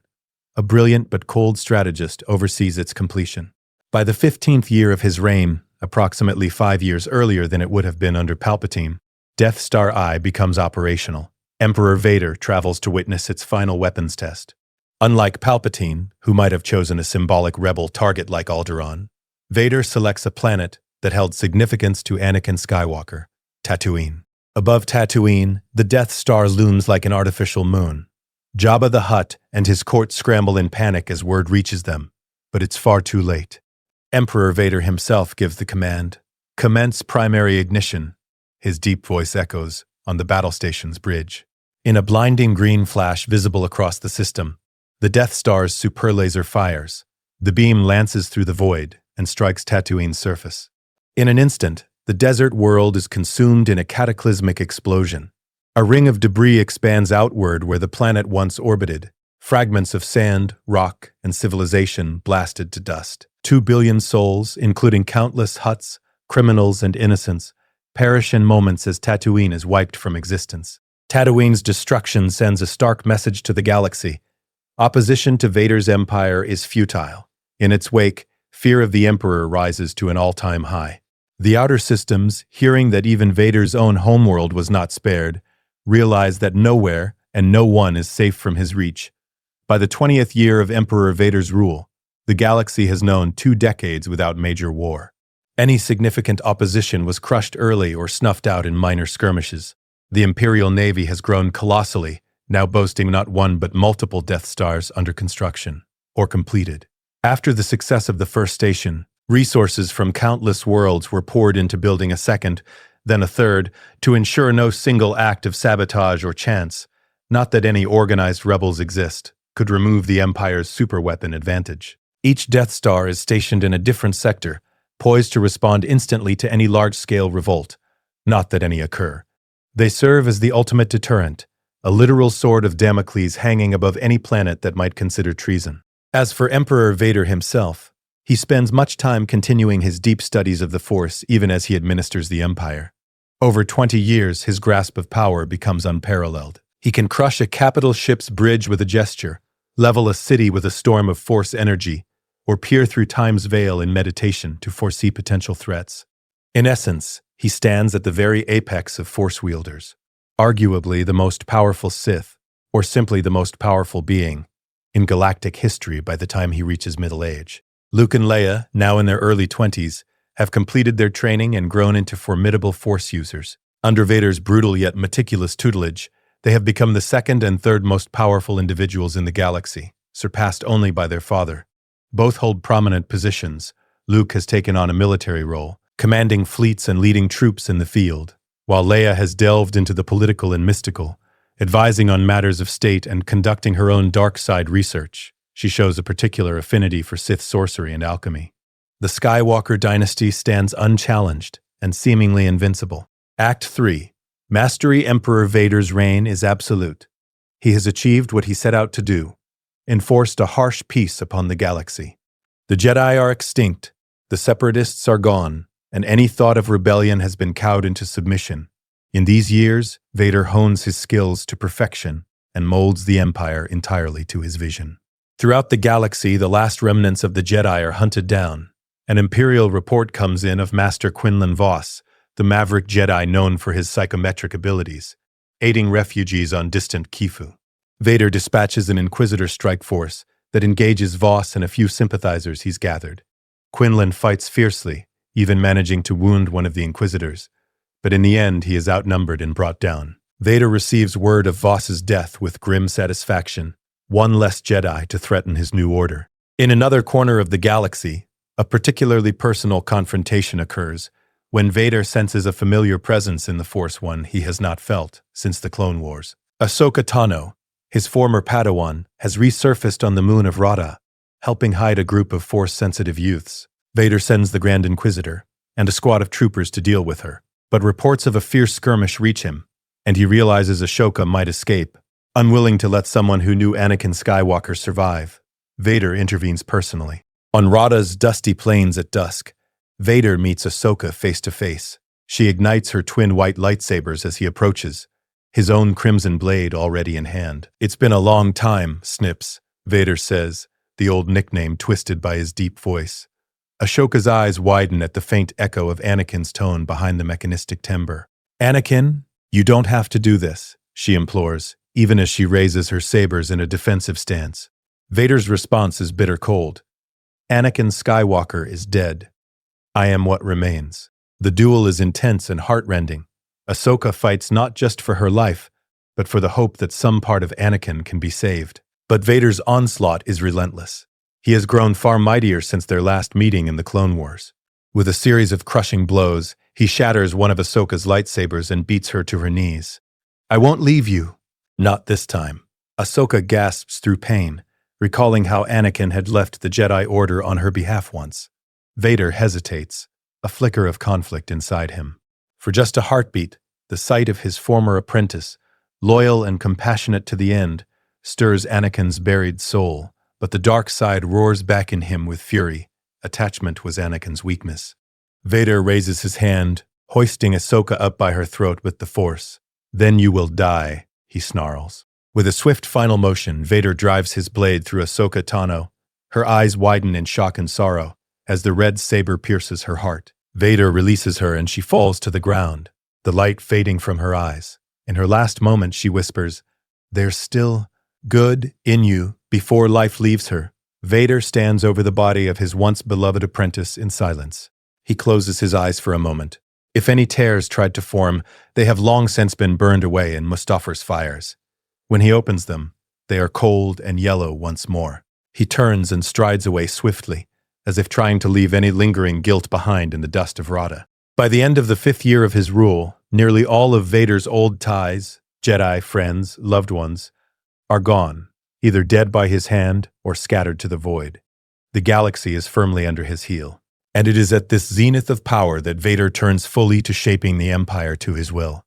a brilliant but cold strategist, oversees its completion. By the 15th year of his reign, approximately 5 years earlier than it would have been under Palpatine, Death Star I becomes operational. Emperor Vader travels to witness its final weapons test. Unlike Palpatine, who might have chosen a symbolic rebel target like Alderaan, Vader selects a planet that held significance to Anakin Skywalker, Tatooine. Above Tatooine, the Death Star looms like an artificial moon. Jabba the Hutt and his court scramble in panic as word reaches them, but it's far too late. Emperor Vader himself gives the command, "Commence primary ignition." His deep voice echoes on the battle station's bridge. In a blinding green flash visible across the system, the Death Star's super laser fires. The beam lances through the void and strikes Tatooine's surface. In an instant, the desert world is consumed in a cataclysmic explosion. A ring of debris expands outward where the planet once orbited. Fragments of sand, rock, and civilization blasted to dust. 2 billion souls, including countless Hutts, criminals, and innocents, perish in moments as Tatooine is wiped from existence. Tatooine's destruction sends a stark message to the galaxy. Opposition to Vader's empire is futile. In its wake, fear of the Emperor rises to an all-time high. The outer systems, hearing that even Vader's own homeworld was not spared, realize that nowhere and no one is safe from his reach. By the 20th year of Emperor Vader's rule, the galaxy has known 2 decades without major war. Any significant opposition was crushed early or snuffed out in minor skirmishes. The Imperial Navy has grown colossally, now boasting not one but multiple Death Stars under construction, or completed. After the success of the first station, resources from countless worlds were poured into building a second, then a third, to ensure no single act of sabotage or chance, not that any organized rebels exist, could remove the Empire's superweapon advantage. Each Death Star is stationed in a different sector, poised to respond instantly to any large-scale revolt, not that any occur. They serve as the ultimate deterrent, a literal sword of Damocles hanging above any planet that might consider treason. As for Emperor Vader himself, he spends much time continuing his deep studies of the Force even as he administers the Empire. Over 20 years, his grasp of power becomes unparalleled. He can crush a capital ship's bridge with a gesture, level a city with a storm of Force energy, or peer through time's veil in meditation to foresee potential threats. In essence, he stands at the very apex of Force wielders, arguably the most powerful Sith, or simply the most powerful being, in galactic history by the time he reaches middle age. Luke and Leia, now in their early 20s, have completed their training and grown into formidable Force users. Under Vader's brutal yet meticulous tutelage, they have become the second and third most powerful individuals in the galaxy, surpassed only by their father. Both hold prominent positions. Luke has taken on a military role, commanding fleets and leading troops in the field, while Leia has delved into the political and mystical, advising on matters of state and conducting her own dark side research. She shows a particular affinity for Sith sorcery and alchemy. The Skywalker dynasty stands unchallenged and seemingly invincible. Act 3. Mastery. Emperor Vader's reign is absolute. He has achieved what he set out to do, enforced a harsh peace upon the galaxy. The Jedi are extinct, the Separatists are gone, and any thought of rebellion has been cowed into submission. In these years, Vader hones his skills to perfection and molds the Empire entirely to his vision. Throughout the galaxy, the last remnants of the Jedi are hunted down. An Imperial report comes in of Master Quinlan Vos, the maverick Jedi known for his psychometric abilities, aiding refugees on distant Kifu. Vader dispatches an Inquisitor strike force that engages Vos and a few sympathizers he's gathered. Quinlan fights fiercely, even managing to wound one of the Inquisitors, but in the end he is outnumbered and brought down. Vader receives word of Vos's death with grim satisfaction, one less Jedi to threaten his new order. In another corner of the galaxy, a particularly personal confrontation occurs when Vader senses a familiar presence in the Force one he has not felt since the Clone Wars. Ahsoka Tano, his former Padawan, has resurfaced on the moon of Rada, helping hide a group of Force-sensitive youths. Vader sends the Grand Inquisitor and a squad of troopers to deal with her, but reports of a fierce skirmish reach him, and he realizes Ahsoka might escape. Unwilling to let someone who knew Anakin Skywalker survive, Vader intervenes personally. On Rada's dusty plains at dusk, Vader meets Ahsoka face to face. She ignites her twin white lightsabers as he approaches, his own crimson blade already in hand. "It's been a long time, Snips," Vader says, the old nickname twisted by his deep voice. Ashoka's eyes widen at the faint echo of Anakin's tone behind the mechanistic timbre. "Anakin, you don't have to do this," she implores, even as she raises her sabers in a defensive stance. Vader's response is bitter cold. "Anakin Skywalker is dead. I am what remains." The duel is intense and heartrending. Ahsoka fights not just for her life, but for the hope that some part of Anakin can be saved. But Vader's onslaught is relentless. He has grown far mightier since their last meeting in the Clone Wars. With a series of crushing blows, he shatters one of Ahsoka's lightsabers and beats her to her knees. "I won't leave you." "Not this time." Ahsoka gasps through pain, recalling how Anakin had left the Jedi Order on her behalf once. Vader hesitates, a flicker of conflict inside him. For just a heartbeat, the sight of his former apprentice, loyal and compassionate to the end, stirs Anakin's buried soul, but the dark side roars back in him with fury. Attachment was Anakin's weakness. Vader raises his hand, hoisting Ahsoka up by her throat with the Force. "Then you will die," he snarls. With a swift final motion, Vader drives his blade through Ahsoka Tano. Her eyes widen in shock and sorrow as the red saber pierces her heart. Vader releases her and she falls to the ground, the light fading from her eyes. In her last moment, she whispers, "There's still good in you," before life leaves her. Vader stands over the body of his once beloved apprentice in silence. He closes his eyes for a moment. If any tears tried to form, they have long since been burned away in Mustafar's fires. When he opens them, they are cold and yellow once more. He turns and strides away swiftly, as if trying to leave any lingering guilt behind in the dust of Rada. By the end of the 5th year of his rule, nearly all of Vader's old ties, Jedi, friends, loved ones, are gone, either dead by his hand or scattered to the void. The galaxy is firmly under his heel. And it is at this zenith of power that Vader turns fully to shaping the Empire to his will.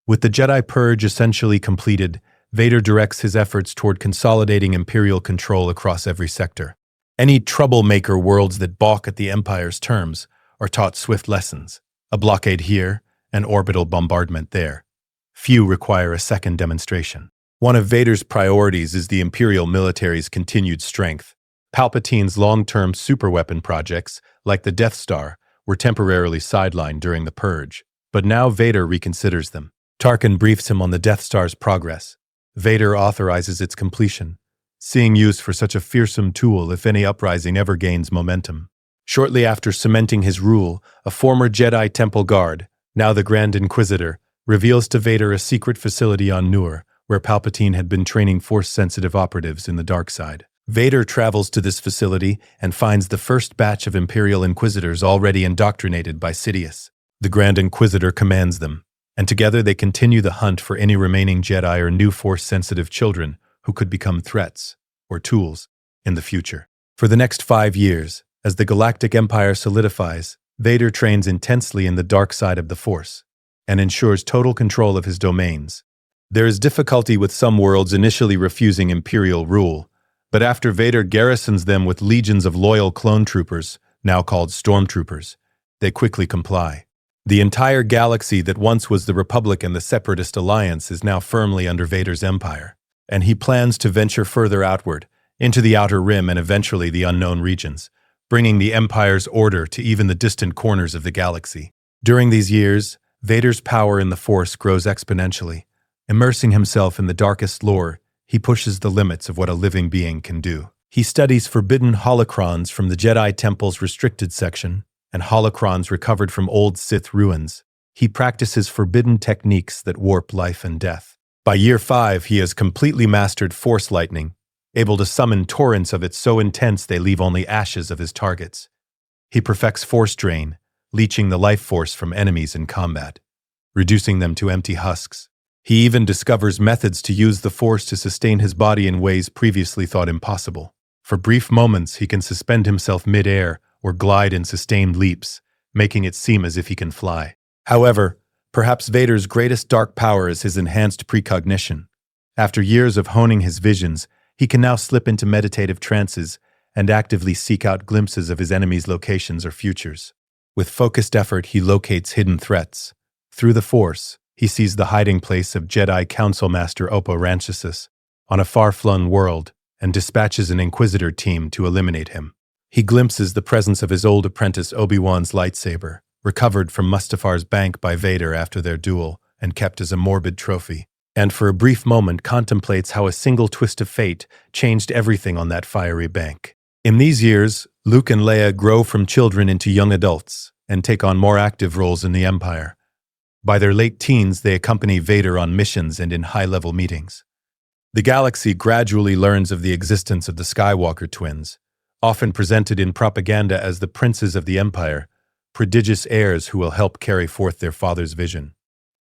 With the Jedi Purge essentially completed, Vader directs his efforts toward consolidating Imperial control across every sector. Any troublemaker worlds that balk at the Empire's terms are taught swift lessons, a blockade here, an orbital bombardment there. Few require a second demonstration. One of Vader's priorities is the Imperial military's continued strength. Palpatine's long-term superweapon projects, like the Death Star, were temporarily sidelined during the Purge, but now Vader reconsiders them. Tarkin briefs him on the Death Star's progress. Vader authorizes its completion, seeing use for such a fearsome tool if any uprising ever gains momentum. Shortly after cementing his rule, a former Jedi Temple guard, now the Grand Inquisitor, reveals to Vader a secret facility on Nur, where Palpatine had been training Force-sensitive operatives in the dark side. Vader travels to this facility and finds the first batch of Imperial Inquisitors already indoctrinated by Sidious. The Grand Inquisitor commands them, and together they continue the hunt for any remaining Jedi or new Force-sensitive children who could become threats, or tools, in the future. For the next 5 years, as the Galactic Empire solidifies, Vader trains intensely in the dark side of the Force, and ensures total control of his domains. There is difficulty with some worlds initially refusing Imperial rule, but after Vader garrisons them with legions of loyal clone troopers, now called stormtroopers, they quickly comply. The entire galaxy that once was the Republic and the Separatist Alliance is now firmly under Vader's empire, and he plans to venture further outward, into the Outer Rim and eventually the unknown regions, bringing the Empire's order to even the distant corners of the galaxy. During these years, Vader's power in the Force grows exponentially. Immersing himself in the darkest lore, he pushes the limits of what a living being can do. He studies forbidden holocrons from the Jedi Temple's restricted section, and holocrons recovered from old Sith ruins. He practices forbidden techniques that warp life and death. By year 5, he has completely mastered Force lightning, able to summon torrents of it so intense they leave only ashes of his targets. He perfects Force drain, leeching the life force from enemies in combat, reducing them to empty husks. He even discovers methods to use the Force to sustain his body in ways previously thought impossible. For brief moments, he can suspend himself mid-air or glide in sustained leaps, making it seem as if he can fly. However, perhaps Vader's greatest dark power is his enhanced precognition. After years of honing his visions, he can now slip into meditative trances and actively seek out glimpses of his enemies' locations or futures. With focused effort, he locates hidden threats. Through the Force, he sees the hiding place of Jedi Council Master Oppo Ranchisis on a far-flung world and dispatches an Inquisitor team to eliminate him. He glimpses the presence of his old apprentice Obi-Wan's lightsaber, recovered from Mustafar's bank by Vader after their duel and kept as a morbid trophy, and for a brief moment contemplates how a single twist of fate changed everything on that fiery bank. In these years, Luke and Leia grow from children into young adults and take on more active roles in the Empire. By their late teens, they accompany Vader on missions and in high-level meetings. The galaxy gradually learns of the existence of the Skywalker twins, often presented in propaganda as the princes of the Empire, prodigious heirs who will help carry forth their father's vision.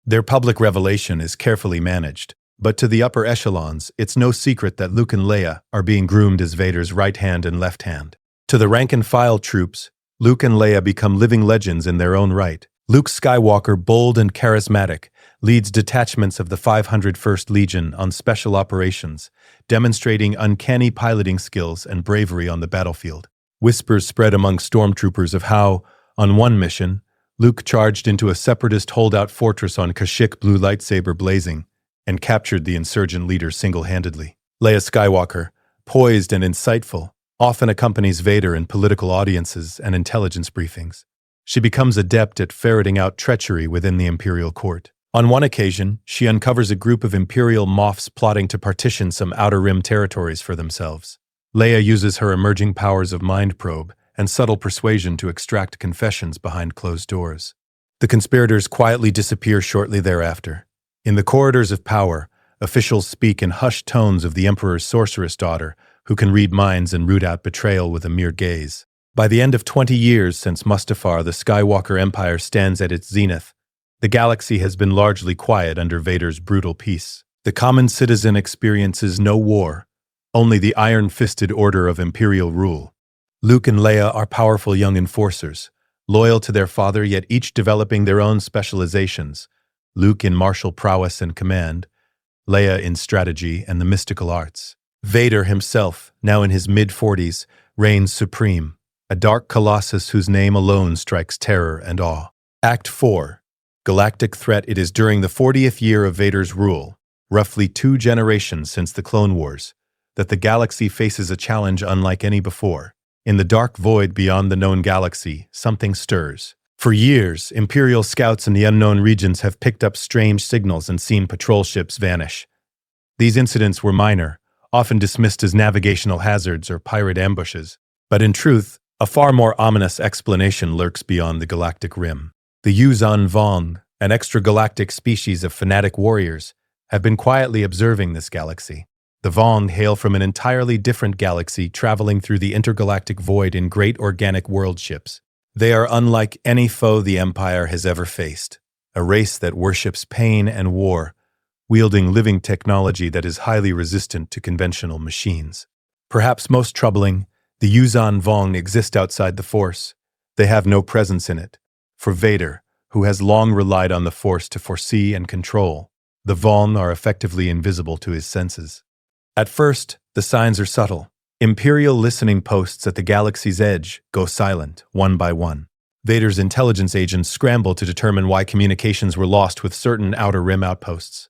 Their public revelation is carefully managed, but to the upper echelons, it's no secret that Luke and Leia are being groomed as Vader's right hand and left hand. To the rank-and-file troops, Luke and Leia become living legends in their own right. Luke Skywalker, bold and charismatic, leads detachments of the 501st Legion on special operations, demonstrating uncanny piloting skills and bravery on the battlefield. Whispers spread among stormtroopers of how, on one mission, Luke charged into a separatist holdout fortress on Kashyyyk, blue lightsaber blazing, and captured the insurgent leader single-handedly. Leia Skywalker, poised and insightful, often accompanies Vader in political audiences and intelligence briefings. She becomes adept at ferreting out treachery within the Imperial court. On one occasion, she uncovers a group of Imperial moffs plotting to partition some Outer Rim territories for themselves. Leia uses her emerging powers of mind probe and subtle persuasion to extract confessions behind closed doors. The conspirators quietly disappear shortly thereafter. In the corridors of power, officials speak in hushed tones of the Emperor's sorceress daughter, who can read minds and root out betrayal with a mere gaze. By the end of 20 years since Mustafar, the Skywalker Empire stands at its zenith. The galaxy has been largely quiet under Vader's brutal peace. The common citizen experiences no war, only the iron-fisted order of Imperial rule. Luke and Leia are powerful young enforcers, loyal to their father yet each developing their own specializations. Luke in martial prowess and command, Leia in strategy and the mystical arts. Vader himself, now in his mid-40s, reigns supreme, a dark colossus whose name alone strikes terror and awe. Act 4. Galactic Threat. It is during the 40th year of Vader's rule, roughly 2 generations since the Clone Wars, that the galaxy faces a challenge unlike any before. In the dark void beyond the known galaxy, something stirs. For years, Imperial scouts in the unknown regions have picked up strange signals and seen patrol ships vanish. These incidents were minor, often dismissed as navigational hazards or pirate ambushes. But in truth, a far more ominous explanation lurks beyond the galactic rim. The Yuuzhan Vong, an extragalactic species of fanatic warriors, have been quietly observing this galaxy. The Vong hail from an entirely different galaxy, traveling through the intergalactic void in great organic world ships. They are unlike any foe the Empire has ever faced, a race that worships pain and war, wielding living technology that is highly resistant to conventional machines. Perhaps most troubling, the Yuuzhan Vong exist outside the Force. They have no presence in it. For Vader, who has long relied on the Force to foresee and control, the Vong are effectively invisible to his senses. At first, the signs are subtle. Imperial listening posts at the galaxy's edge go silent, one by one. Vader's intelligence agents scramble to determine why communications were lost with certain Outer Rim outposts.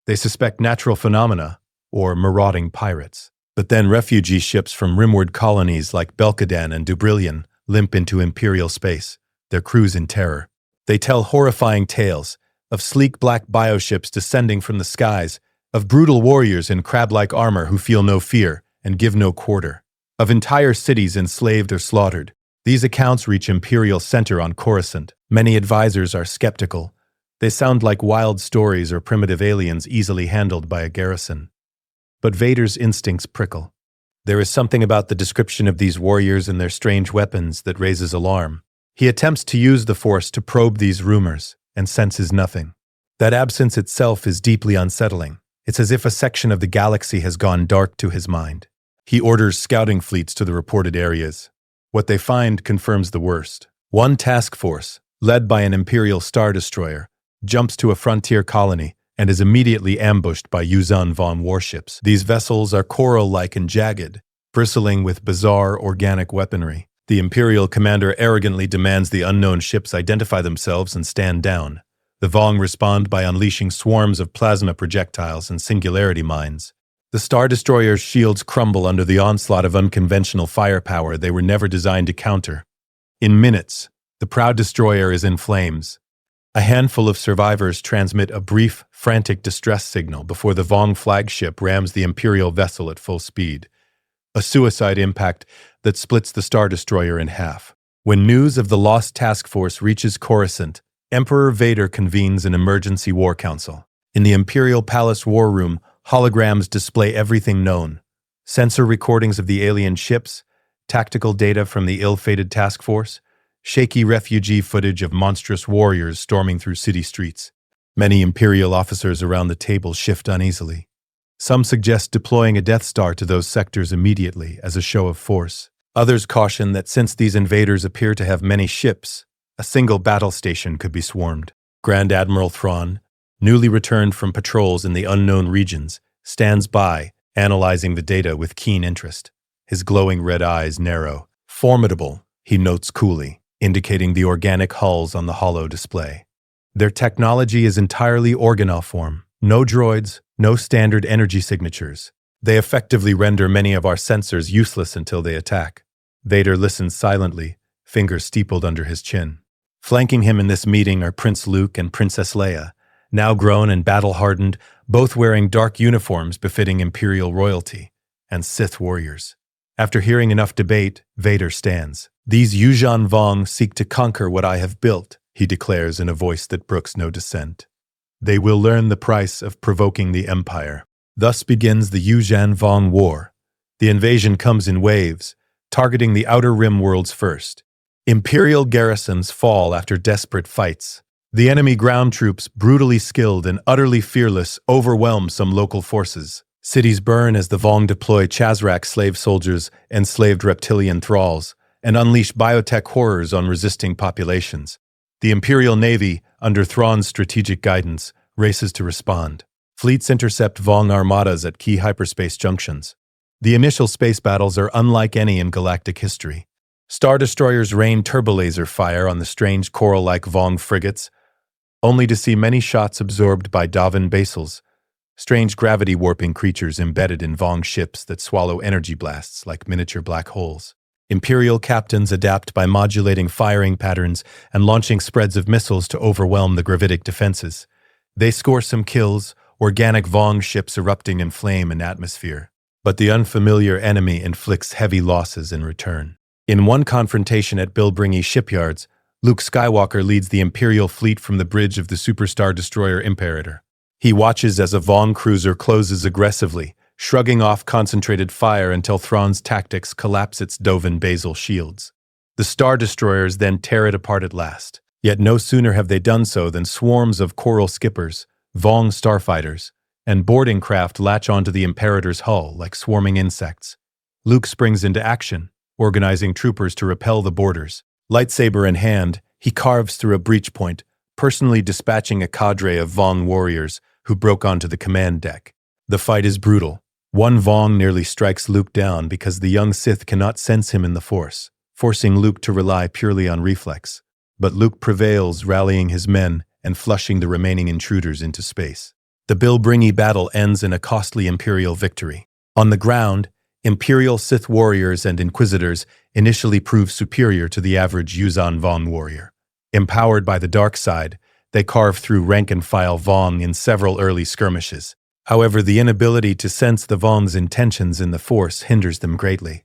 They suspect natural phenomena, or marauding pirates. But then refugee ships from rimward colonies like Belkadan and Dubrillion limp into Imperial space, their crews in terror. They tell horrifying tales of sleek black bioships descending from the skies, of brutal warriors in crab-like armor who feel no fear and give no quarter, of entire cities enslaved or slaughtered. These accounts reach Imperial Center on Coruscant. Many advisors are skeptical. They sound like wild stories or primitive aliens easily handled by a garrison. But Vader's instincts prickle. There is something about the description of these warriors and their strange weapons that raises alarm. He attempts to use the Force to probe these rumors and senses nothing. That absence itself is deeply unsettling. It's as if a section of the galaxy has gone dark to his mind. He orders scouting fleets to the reported areas. What they find confirms the worst. One task force, led by an Imperial Star Destroyer, jumps to a frontier colony and is immediately ambushed by Yuuzhan Vong warships. These vessels are coral-like and jagged, bristling with bizarre organic weaponry. The Imperial commander arrogantly demands the unknown ships identify themselves and stand down. The Vong respond by unleashing swarms of plasma projectiles and singularity mines. The Star Destroyer's shields crumble under the onslaught of unconventional firepower they were never designed to counter. In minutes, the proud destroyer is in flames. A handful of survivors transmit a brief, frantic distress signal before the Vong flagship rams the Imperial vessel at full speed. A suicide impact that splits the Star Destroyer in half. When news of the lost task force reaches Coruscant, Emperor Vader convenes an emergency war council. In the Imperial Palace war room, holograms display everything known. Sensor recordings of the alien ships, tactical data from the ill-fated task force, shaky refugee footage of monstrous warriors storming through city streets. Many Imperial officers around the table shift uneasily. Some suggest deploying a Death Star to those sectors immediately as a show of force. Others caution that since these invaders appear to have many ships, a single battle station could be swarmed. Grand Admiral Thrawn, newly returned from patrols in the unknown regions, stands by, analyzing the data with keen interest. His glowing red eyes narrow. Formidable, he notes coolly, indicating the organic hulls on the holo display. Their technology is entirely organoform. No droids, no standard energy signatures. They effectively render many of our sensors useless until they attack. Vader listens silently, fingers steepled under his chin. Flanking him in this meeting are Prince Luke and Princess Leia, now grown and battle-hardened, both wearing dark uniforms befitting Imperial royalty, and Sith warriors. After hearing enough debate, Vader stands. "These Yuuzhan Vong seek to conquer what I have built," he declares in a voice that brooks no dissent. "They will learn the price of provoking the Empire." Thus begins the Yuuzhan Vong War. The invasion comes in waves, targeting the Outer Rim worlds first. Imperial garrisons fall after desperate fights. The enemy ground troops, brutally skilled and utterly fearless, overwhelm some local forces. Cities burn as the Vong deploy Chazrak slave soldiers, enslaved reptilian thralls, and unleash biotech horrors on resisting populations. The Imperial Navy, under Thrawn's strategic guidance, races to respond. Fleets intercept Vong armadas at key hyperspace junctions. The initial space battles are unlike any in galactic history. Star Destroyers rain turbolaser fire on the strange coral-like Vong frigates, only to see many shots absorbed by Davin basils, strange gravity-warping creatures embedded in Vong ships that swallow energy blasts like miniature black holes. Imperial captains adapt by modulating firing patterns and launching spreads of missiles to overwhelm the gravitic defenses. They score some kills, organic Vong ships erupting in flame and atmosphere. But the unfamiliar enemy inflicts heavy losses in return. In one confrontation at Bilbringi shipyards, Luke Skywalker leads the Imperial fleet from the bridge of the Superstar Destroyer Imperator. He watches as a Vong cruiser closes aggressively, shrugging off concentrated fire until Thrawn's tactics collapse its Dovin basal shields. The Star Destroyers then tear it apart at last. Yet no sooner have they done so than swarms of coral skippers, Vong starfighters, and boarding craft latch onto the Imperator's hull like swarming insects. Luke springs into action, organizing troopers to repel the boarders. Lightsaber in hand, he carves through a breach point, personally dispatching a cadre of Vong warriors who broke onto the command deck. The fight is brutal. One Vong nearly strikes Luke down because the young Sith cannot sense him in the Force, forcing Luke to rely purely on reflex. But Luke prevails, rallying his men and flushing the remaining intruders into space. The Bilbringi battle ends in a costly Imperial victory. On the ground, Imperial Sith warriors and Inquisitors initially prove superior to the average Yuuzhan Vong warrior. Empowered by the dark side, they carve through rank-and-file Vong in several early skirmishes. However, the inability to sense the Vong's intentions in the Force hinders them greatly.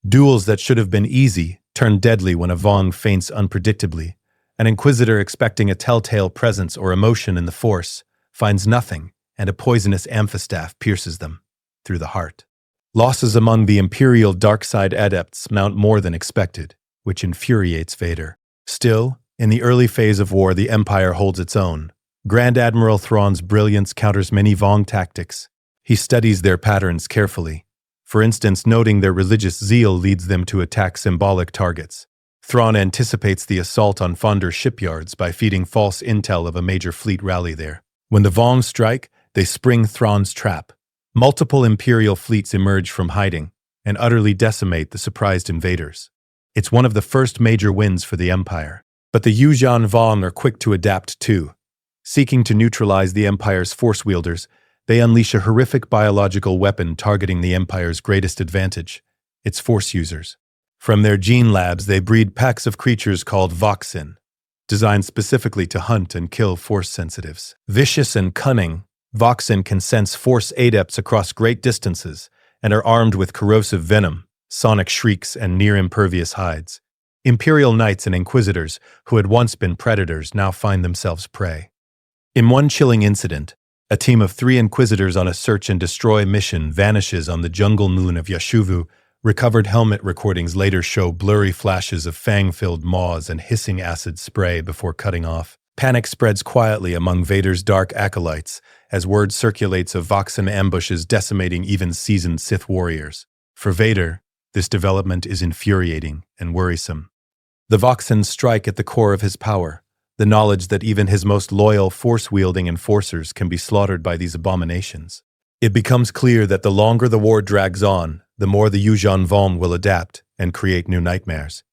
Duels that should have been easy turn deadly when a Vong faints unpredictably. An Inquisitor expecting a telltale presence or emotion in the Force finds nothing, and a poisonous amphistaff pierces them through the heart. Losses among the Imperial Darkside adepts mount more than expected, which infuriates Vader. Still, in the early phase of war, the Empire holds its own. Grand Admiral Thrawn's brilliance counters many Vong tactics. He studies their patterns carefully. For instance, noting their religious zeal leads them to attack symbolic targets. Thrawn anticipates the assault on Fonder shipyards by feeding false intel of a major fleet rally there. When the Vong strike, they spring Thrawn's trap. Multiple Imperial fleets emerge from hiding and utterly decimate the surprised invaders. It's one of the first major wins for the Empire. But the Yuuzhan Vong are quick to adapt too. Seeking to neutralize the Empire's force wielders, they unleash a horrific biological weapon targeting the Empire's greatest advantage, its force users. From their gene labs, they breed packs of creatures called Voxin, designed specifically to hunt and kill force sensitives. Vicious and cunning, Voxin can sense force adepts across great distances and are armed with corrosive venom, sonic shrieks, and near-impervious hides. Imperial knights and inquisitors, who had once been predators, now find themselves prey. In one chilling incident, a team of 3 inquisitors on a search-and-destroy mission vanishes on the jungle moon of Yashuvu. Recovered helmet recordings later show blurry flashes of fang-filled maws and hissing acid spray before cutting off. Panic spreads quietly among Vader's dark acolytes as word circulates of Voxin ambushes decimating even seasoned Sith warriors. For Vader, this development is infuriating and worrisome. The Voxins strike at the core of his power, the knowledge that even his most loyal force-wielding enforcers can be slaughtered by these abominations. It becomes clear that the longer the war drags on, the more the Yuuzhan Vong will adapt and create new nightmares.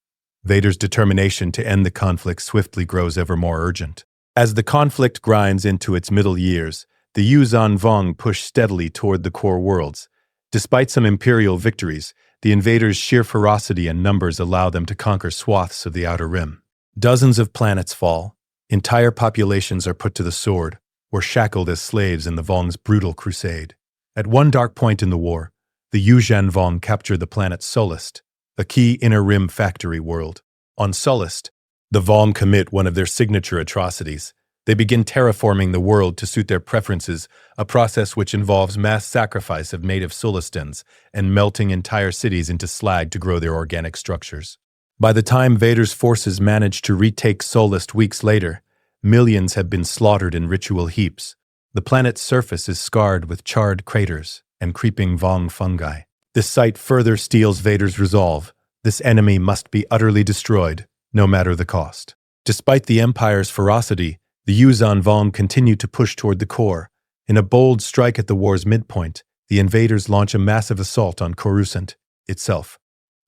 Vader's determination to end the conflict swiftly grows ever more urgent. As the conflict grinds into its middle years, the Yuuzhan Vong push steadily toward the core worlds. Despite some Imperial victories, the invaders' sheer ferocity and numbers allow them to conquer swaths of the Outer Rim. Dozens of planets fall, entire populations are put to the sword, or shackled as slaves in the Vong's brutal crusade. At one dark point in the war, the Yuuzhan Vong capture the planet Sullust, a key Inner Rim factory world. On Sullust, the Vong commit one of their signature atrocities. They begin terraforming the world to suit their preferences, a process which involves mass sacrifice of native Sullustans and melting entire cities into slag to grow their organic structures. By the time Vader's forces manage to retake Sullust weeks later, millions have been slaughtered in ritual heaps. The planet's surface is scarred with charred craters and creeping Vong fungi. This sight further steels Vader's resolve. This enemy must be utterly destroyed, no matter the cost. Despite the Empire's ferocity, the Yuuzhan Vong continue to push toward the core. In a bold strike at the war's midpoint, the invaders launch a massive assault on Coruscant itself,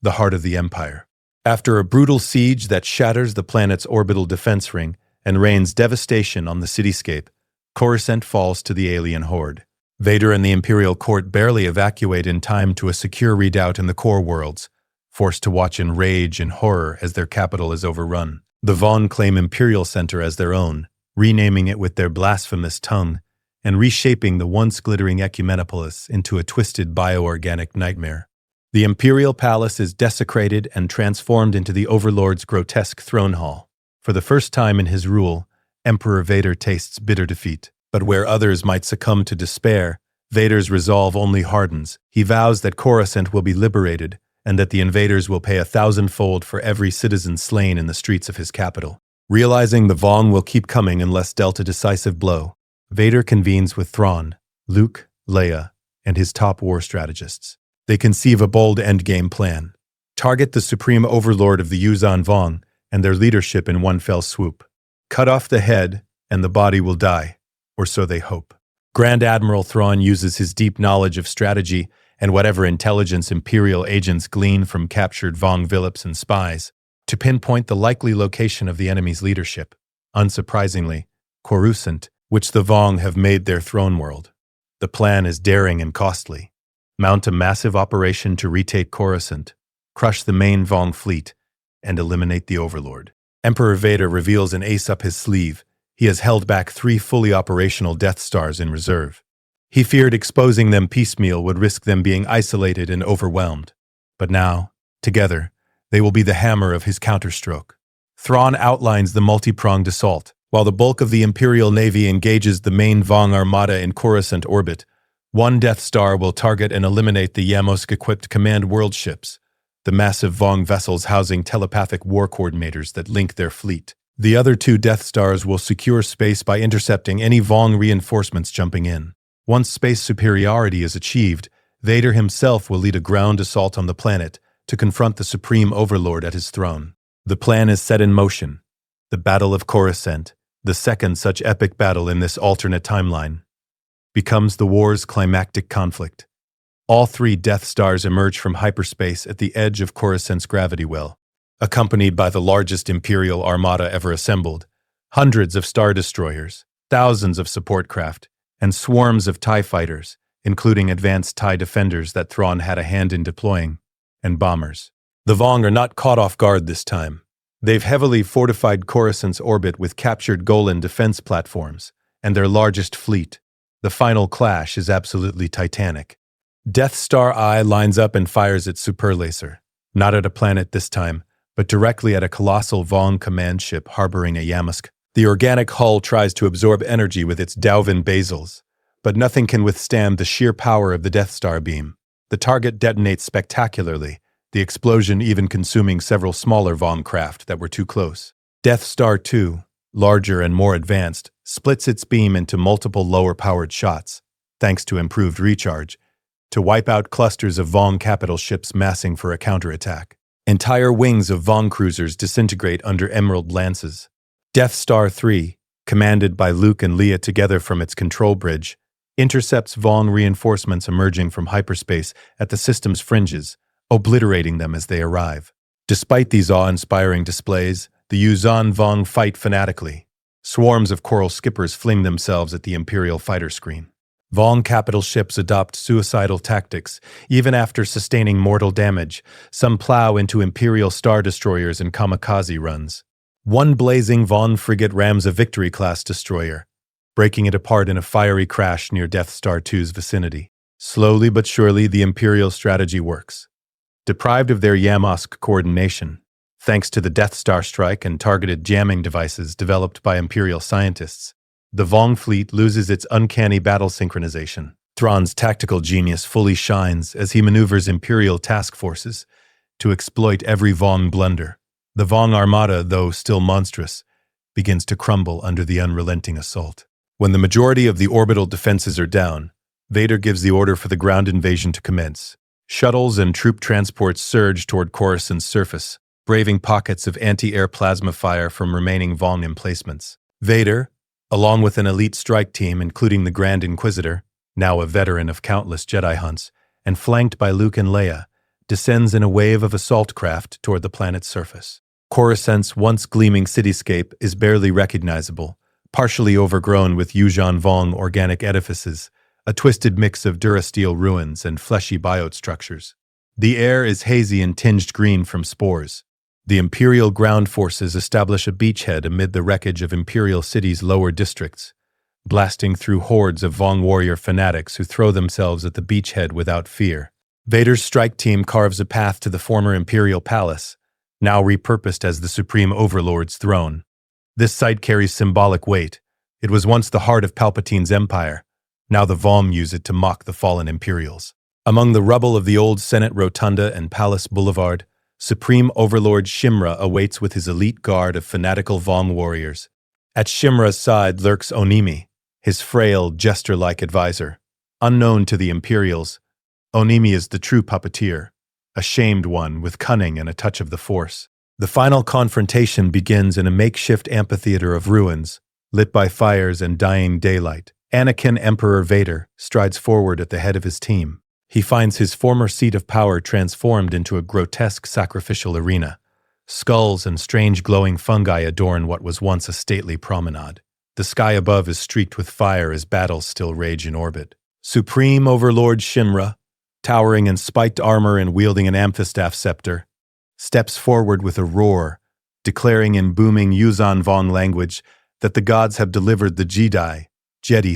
the heart of the Empire. After a brutal siege that shatters the planet's orbital defense ring and rains devastation on the cityscape, Coruscant falls to the alien horde. Vader and the Imperial court barely evacuate in time to a secure redoubt in the core worlds, forced to watch in rage and horror as their capital is overrun. The Vong claim Imperial Center as their own, renaming it with their blasphemous tongue and reshaping the once glittering Ecumenopolis into a twisted bioorganic nightmare. The Imperial Palace is desecrated and transformed into the Overlord's grotesque throne hall. For the first time in his rule, Emperor Vader tastes bitter defeat. But where others might succumb to despair, Vader's resolve only hardens. He vows that Coruscant will be liberated and that the invaders will pay 1,000-fold for every citizen slain in the streets of his capital. Realizing the Vong will keep coming unless dealt a decisive blow, Vader convenes with Thrawn, Luke, Leia, and his top war strategists. They conceive a bold endgame plan. Target the supreme overlord of the Yuuzhan Vong and their leadership in one fell swoop. Cut off the head, and the body will die, or so they hope. Grand Admiral Thrawn uses his deep knowledge of strategy and whatever intelligence Imperial agents glean from captured Vong Villips and spies to pinpoint the likely location of the enemy's leadership. Unsurprisingly, Coruscant, which the Vong have made their throne world. The plan is daring and costly. Mount a massive operation to retake Coruscant, crush the main Vong fleet, and eliminate the Overlord. Emperor Vader reveals an ace up his sleeve. He has held back 3 fully operational Death Stars in reserve. He feared exposing them piecemeal would risk them being isolated and overwhelmed. But now, together, they will be the hammer of his counterstroke. Thrawn outlines the multi-pronged assault. While the bulk of the Imperial Navy engages the main Vong Armada in Coruscant orbit, one Death Star will target and eliminate the Yamosk-equipped command world ships, the massive Vong vessels housing telepathic war coordinators that link their fleet. The other 2 Death Stars will secure space by intercepting any Vong reinforcements jumping in. Once space superiority is achieved, Vader himself will lead a ground assault on the planet to confront the Supreme Overlord at his throne. The plan is set in motion. The Battle of Coruscant, the second such epic battle in this alternate timeline, becomes the war's climactic conflict. All 3 Death Stars emerge from hyperspace at the edge of Coruscant's gravity well. accompanied by the largest Imperial armada ever assembled, hundreds of Star Destroyers, thousands of support craft, and swarms of TIE fighters, including advanced TIE defenders that Thrawn had a hand in deploying, and bombers. The Vong are not caught off guard this time. They've heavily fortified Coruscant's orbit with captured Golan defense platforms, and their largest fleet. The final clash is absolutely titanic. Death Star I lines up and fires its super laser, not at a planet this time, but directly at a colossal Vong command ship harboring a Yamsk. The organic hull tries to absorb energy with its Dauvin basils, but nothing can withstand the sheer power of the Death Star beam. The target detonates spectacularly, the explosion even consuming several smaller Vong craft that were too close. Death Star 2, larger and more advanced, splits its beam into multiple lower-powered shots, thanks to improved recharge, to wipe out clusters of Vong capital ships massing for a counterattack. Entire wings of Vong cruisers disintegrate under Emerald lances. Death Star 3, commanded by Luke and Leia together from its control bridge, intercepts Vong reinforcements emerging from hyperspace at the system's fringes, obliterating them as they arrive. Despite these awe-inspiring displays, the Yuzan Vong fight fanatically. Swarms of Coral skippers fling themselves at the Imperial fighter screen. Vong capital ships adopt suicidal tactics. Even after sustaining mortal damage, some plow into Imperial Star Destroyers and kamikaze runs. One blazing Vong frigate rams a Victory-class destroyer, breaking it apart in a fiery crash near Death Star 2's vicinity. Slowly but surely, the Imperial strategy works. Deprived of their Yamsk coordination, thanks to the Death Star strike and targeted jamming devices developed by Imperial scientists, the Vong fleet loses its uncanny battle synchronization. Thrawn's tactical genius fully shines as he maneuvers Imperial task forces to exploit every Vong blunder. The Vong armada, though still monstrous, begins to crumble under the unrelenting assault. When the majority of the orbital defenses are down, Vader gives the order for the ground invasion to commence. Shuttles and troop transports surge toward Coruscant's surface, braving pockets of anti-air plasma fire from remaining Vong emplacements. Vader, along with an elite strike team including the Grand Inquisitor, now a veteran of countless Jedi hunts, and flanked by Luke and Leia, descends in a wave of assault craft toward the planet's surface. Coruscant's once gleaming cityscape is barely recognizable, partially overgrown with Yuzhan Vong organic edifices, a twisted mix of durasteel ruins and fleshy biota structures. The air is hazy and tinged green from spores. The Imperial ground forces establish a beachhead amid the wreckage of Imperial City's lower districts, blasting through hordes of Vong warrior fanatics who throw themselves at the beachhead without fear. Vader's strike team carves a path to the former Imperial Palace, now repurposed as the Supreme Overlord's throne. This site carries symbolic weight. It was once the heart of Palpatine's empire. Now the Vong use it to mock the fallen Imperials. Among the rubble of the old Senate Rotunda and Palace Boulevard, Supreme Overlord Shimra awaits with his elite guard of fanatical Vong warriors. At Shimra's side lurks Onimi, his frail, jester-like advisor. Unknown to the Imperials, Onimi is the true puppeteer, a shamed one with cunning and a touch of the Force. The final confrontation begins in a makeshift amphitheater of ruins, lit by fires and dying daylight. Anakin Emperor Vader strides forward at the head of his team. He finds his former seat of power transformed into a grotesque sacrificial arena. Skulls and strange glowing fungi adorn what was once a stately promenade. The sky above is streaked with fire as battles still rage in orbit. Supreme Overlord Shimra, towering in spiked armor and wielding an amphistaff scepter, steps forward with a roar, declaring in booming Yuzhan Vong language that the gods have delivered the Jedi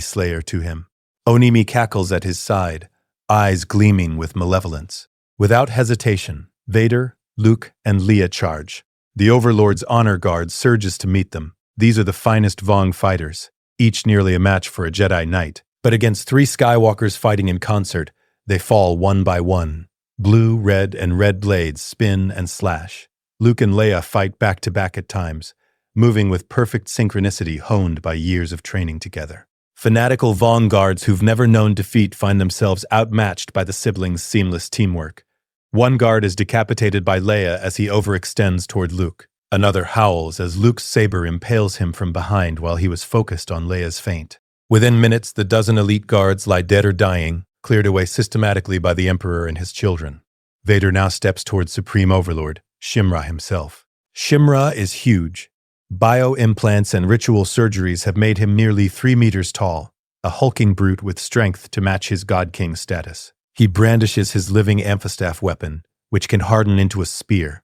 Slayer to him. Onimi cackles at his side, eyes gleaming with malevolence. Without hesitation, Vader, Luke, and Leia charge. The Overlord's honor guard surges to meet them. These are the finest Vong fighters, each nearly a match for a Jedi Knight. But against three Skywalkers fighting in concert, they fall one by one. Blue, red, and red blades spin and slash. Luke and Leia fight back-to-back at times, moving with perfect synchronicity honed by years of training together. Fanatical Vong guards who've never known defeat find themselves outmatched by the siblings' seamless teamwork. One guard is decapitated by Leia as he overextends toward Luke. Another howls as Luke's saber impales him from behind while he was focused on Leia's feint. Within minutes, the dozen elite guards lie dead or dying, cleared away systematically by the Emperor and his children. Vader now steps toward Supreme Overlord Shimra himself. Shimra is huge. Bio-implants and ritual surgeries have made him nearly 3 meters tall, a hulking brute with strength to match his God King status. He brandishes his living amphistaff weapon, which can harden into a spear,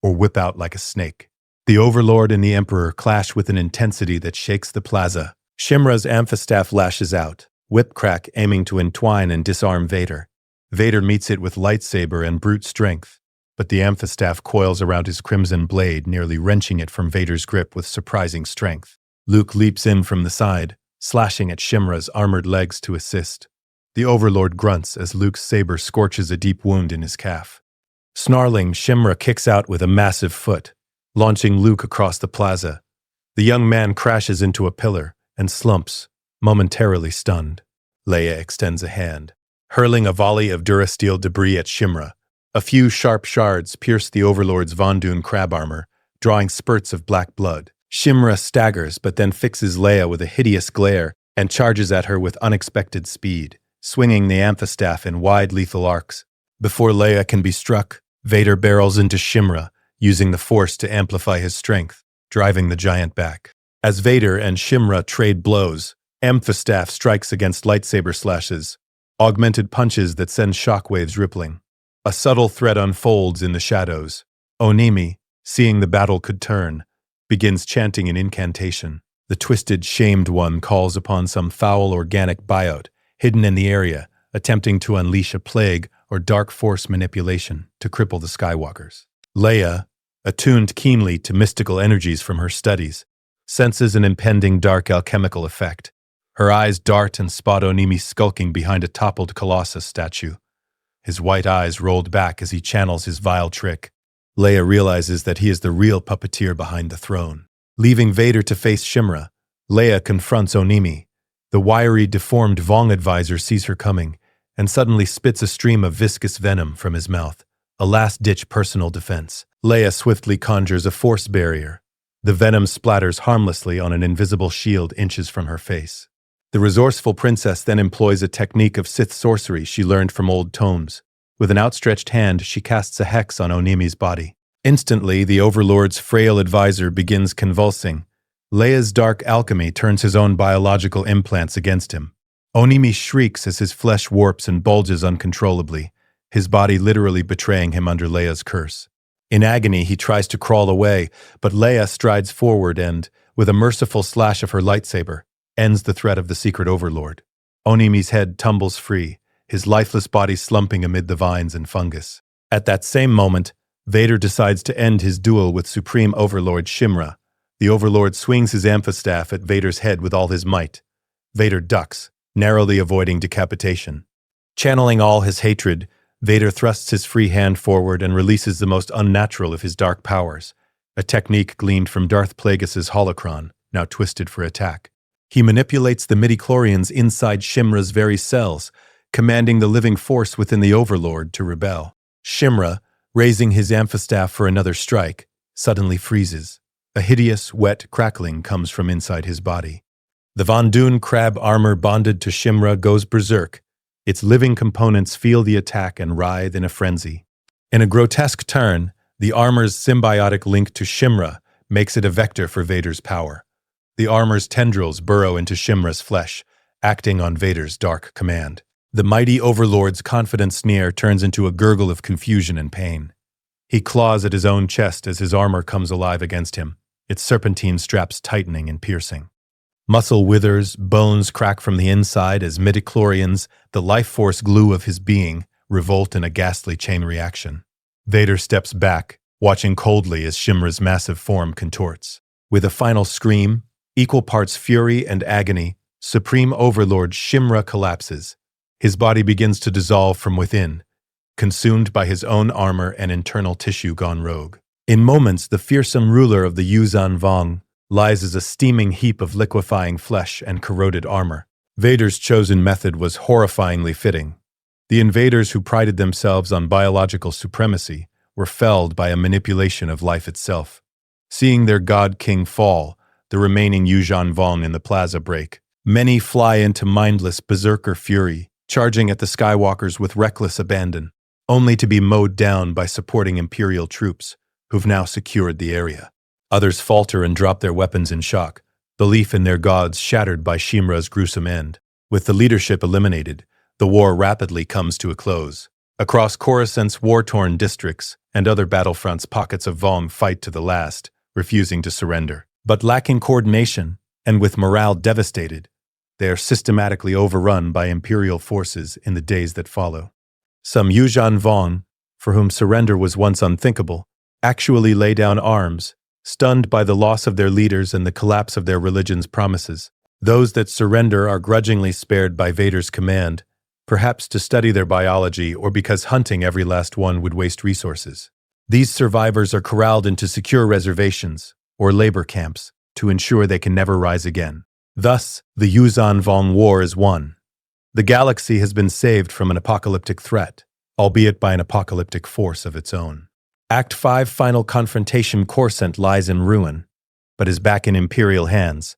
or whip out like a snake. The Overlord and the Emperor clash with an intensity that shakes the plaza. Shimra's amphistaff lashes out, whip crack aiming to entwine and disarm Vader. Vader meets it with lightsaber and brute strength, but the amphistaff coils around his crimson blade, nearly wrenching it from Vader's grip with surprising strength. Luke leaps in from the side, slashing at Shimra's armored legs to assist. The Overlord grunts as Luke's saber scorches a deep wound in his calf. Snarling, Shimra kicks out with a massive foot, launching Luke across the plaza. The young man crashes into a pillar and slumps, momentarily stunned. Leia extends a hand, hurling a volley of durasteel debris at Shimra. A few sharp shards pierce the Overlord's Von Dune crab armor, drawing spurts of black blood. Shimra staggers but then fixes Leia with a hideous glare and charges at her with unexpected speed, swinging the amphistaff in wide lethal arcs. Before Leia can be struck, Vader barrels into Shimra, using the Force to amplify his strength, driving the giant back. As Vader and Shimra trade blows, amphistaff strikes against lightsaber slashes, augmented punches that send shockwaves rippling. A subtle threat unfolds in the shadows. Onimi, seeing the battle could turn, begins chanting an incantation. The twisted, shamed one calls upon some foul organic biota hidden in the area, attempting to unleash a plague or dark force manipulation to cripple the Skywalkers. Leia, attuned keenly to mystical energies from her studies, senses an impending dark alchemical effect. Her eyes dart and spot Onimi skulking behind a toppled Colossus statue. His white eyes rolled back as he channels his vile trick. Leia realizes that he is the real puppeteer behind the throne. Leaving Vader to face Shimra, Leia confronts Onimi. The wiry, deformed Vong advisor sees her coming and suddenly spits a stream of viscous venom from his mouth, a last-ditch personal defense. Leia swiftly conjures a force barrier. The venom splatters harmlessly on an invisible shield inches from her face. The resourceful princess then employs a technique of Sith sorcery she learned from old tomes. With an outstretched hand, she casts a hex on Onimi's body. Instantly, the Overlord's frail advisor begins convulsing. Leia's dark alchemy turns his own biological implants against him. Onimi shrieks as his flesh warps and bulges uncontrollably, his body literally betraying him under Leia's curse. In agony, he tries to crawl away, but Leia strides forward and, with a merciful slash of her lightsaber, ends the threat of the secret Overlord. Onimi's head tumbles free, his lifeless body slumping amid the vines and fungus. At that same moment, Vader decides to end his duel with Supreme Overlord Shimra. The Overlord swings his amphistaff at Vader's head with all his might. Vader ducks, narrowly avoiding decapitation. Channeling all his hatred, Vader thrusts his free hand forward and releases the most unnatural of his dark powers, a technique gleaned from Darth Plagueis' holocron, now twisted for attack. He manipulates the midichlorians inside Shimra's very cells, commanding the living force within the Overlord to rebel. Shimra, raising his amphistaff for another strike, suddenly freezes. A hideous, wet crackling comes from inside his body. The Von Dune crab armor bonded to Shimra goes berserk. Its living components feel the attack and writhe in a frenzy. In a grotesque turn, the armor's symbiotic link to Shimra makes it a vector for Vader's power. The armor's tendrils burrow into Shimra's flesh, acting on Vader's dark command. The mighty Overlord's confident sneer turns into a gurgle of confusion and pain. He claws at his own chest as his armor comes alive against him, its serpentine straps tightening and piercing. Muscle withers, bones crack from the inside as midichlorians, the life force glue of his being, revolt in a ghastly chain reaction. Vader steps back, watching coldly as Shimra's massive form contorts. With a final scream, equal parts fury and agony, Supreme Overlord Shimra collapses. His body begins to dissolve from within, consumed by his own armor and internal tissue gone rogue. In moments, the fearsome ruler of the Yuuzhan Vong lies as a steaming heap of liquefying flesh and corroded armor. Vader's chosen method was horrifyingly fitting. The invaders who prided themselves on biological supremacy were felled by a manipulation of life itself. Seeing their god king fall, the remaining Yuuzhan Vong in the plaza break. Many fly into mindless berserker fury, charging at the Skywalkers with reckless abandon, only to be mowed down by supporting Imperial troops, who've now secured the area. Others falter and drop their weapons in shock, belief in their gods shattered by Shimra's gruesome end. With the leadership eliminated, the war rapidly comes to a close. Across Coruscant's war-torn districts and other battlefronts, pockets of Vong fight to the last, refusing to surrender. But lacking coordination, and with morale devastated, they are systematically overrun by Imperial forces in the days that follow. Some Yuuzhan Vong, for whom surrender was once unthinkable, actually lay down arms, stunned by the loss of their leaders and the collapse of their religion's promises. Those that surrender are grudgingly spared by Vader's command, perhaps to study their biology or because hunting every last one would waste resources. These survivors are corralled into secure reservations or labor camps to ensure they can never rise again. Thus, the Yuuzhan Vong War is won. The galaxy has been saved from an apocalyptic threat, albeit by an apocalyptic force of its own. Act 5 Final Confrontation. Coruscant lies in ruin, but is back in Imperial hands.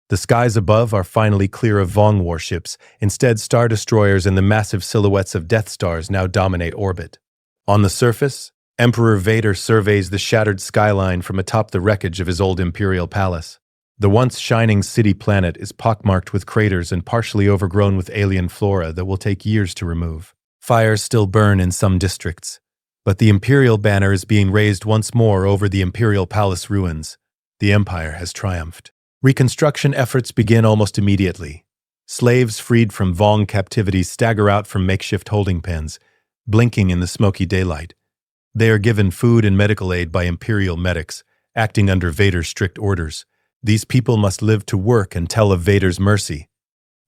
The skies above are finally clear of Vong warships. Instead, star destroyers and the massive silhouettes of Death Stars now dominate orbit. On the surface, Emperor Vader surveys the shattered skyline from atop the wreckage of his old Imperial palace. The once shining city planet is pockmarked with craters and partially overgrown with alien flora that will take years to remove. Fires still burn in some districts, but the Imperial banner is being raised once more over the Imperial Palace ruins. The Empire has triumphed. Reconstruction efforts begin almost immediately. Slaves freed from Vong captivity stagger out from makeshift holding pens, blinking in the smoky daylight. They are given food and medical aid by Imperial medics, acting under Vader's strict orders. These people must live to work and tell of Vader's mercy.